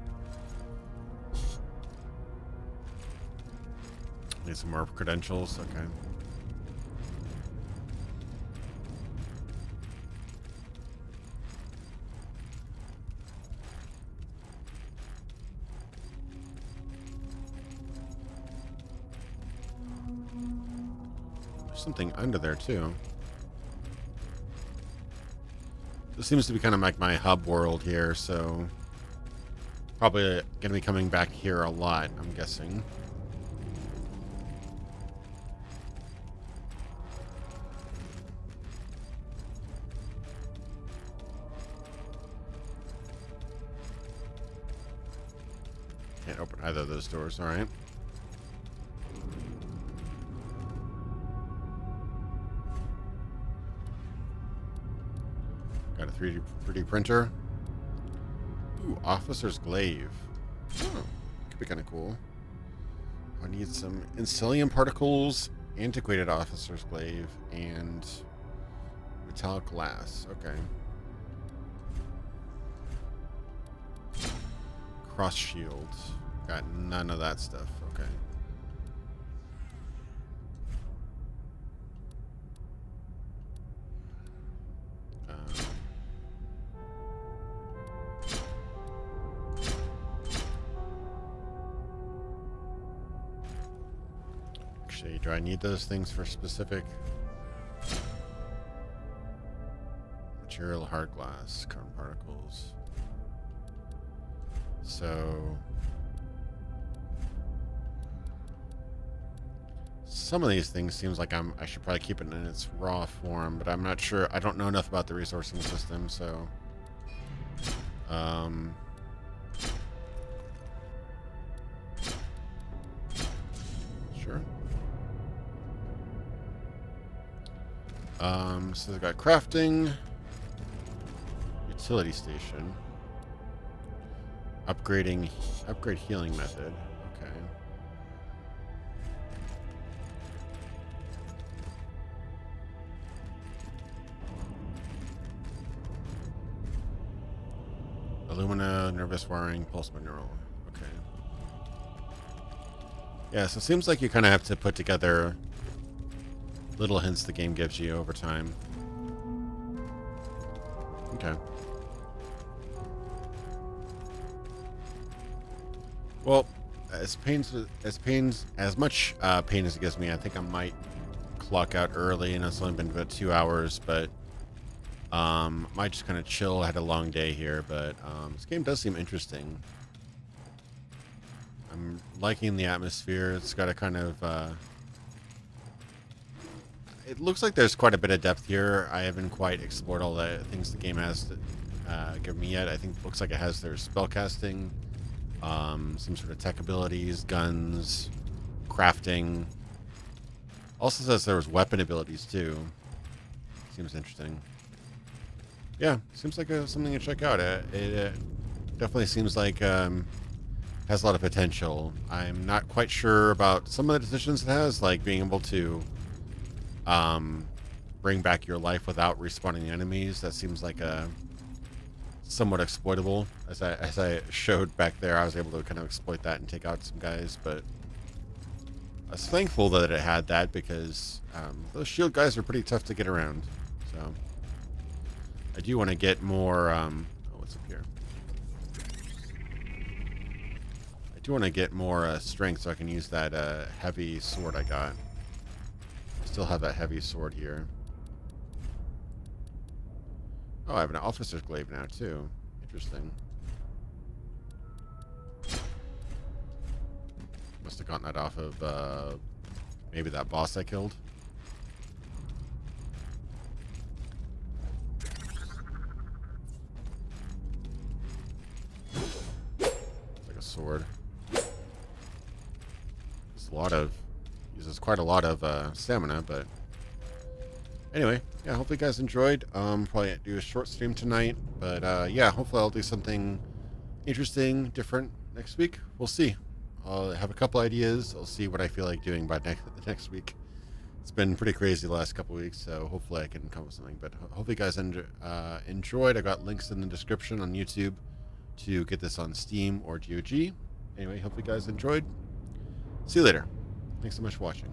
A: Need some more credentials. Okay. something under there, too. This seems to be kind of like my hub world here, so probably going to be coming back here a lot, I'm guessing. Can't open either of those doors, alright. Got a 3D printer. Ooh, Officer's Glaive. Oh, could be kind of cool. I need some Incilium particles, antiquated Officer's Glaive, and metallic glass. Okay. Cross shield. Got none of that stuff. Okay. Actually, do I need those things for specific material? Hard glass, carbon particles. So some of these things seems like I should probably keep it in its raw form, but I'm not sure. I don't know enough about the resourcing system, so sure. So they've got crafting, utility station, upgrade healing method. Okay. Alumina, nervous wiring, pulse mineral. Okay. Yeah, so it seems like you kind of have to put together little hints the game gives you over time. Okay. Well, as much pain as it gives me, I think I might clock out early, and it's only been about 2 hours, but might just kind of chill. I had a long day here, but this game does seem interesting. I'm liking the atmosphere. It's got a kind of it looks like there's quite a bit of depth here. I haven't quite explored all the things the game has to give me yet. I think it looks like it has their spellcasting, some sort of tech abilities, guns, crafting. Also says there was weapon abilities too. Seems interesting. Yeah, seems like something to check out. It definitely seems like has a lot of potential. I'm not quite sure about some of the decisions it has, like being able to bring back your life without respawning the enemies. That seems like a somewhat exploitable. As I showed back there, I was able to kind of exploit that and take out some guys, but I was thankful that it had that, because those shield guys are pretty tough to get around. So I do want to get more oh, what's up here? I do want to get more strength so I can use that heavy sword I got. Still have that heavy sword here. Oh, I have an officer's glaive now too. Interesting. Must have gotten that off of maybe that boss I killed. It's like a sword. It's a lot of uses quite a lot of stamina, but anyway, yeah, hopefully you guys enjoyed. Probably do a short stream tonight, but yeah, hopefully I'll do something interesting, different next week. We'll see. I'll have a couple ideas. I'll see what I feel like doing by next week. It's been pretty crazy the last couple weeks, so hopefully I can come up with something. But hopefully you guys enjoyed. I got links in the description on YouTube to get this on Steam or GOG. Anyway, hope you guys enjoyed. See you later. Thanks so much for watching.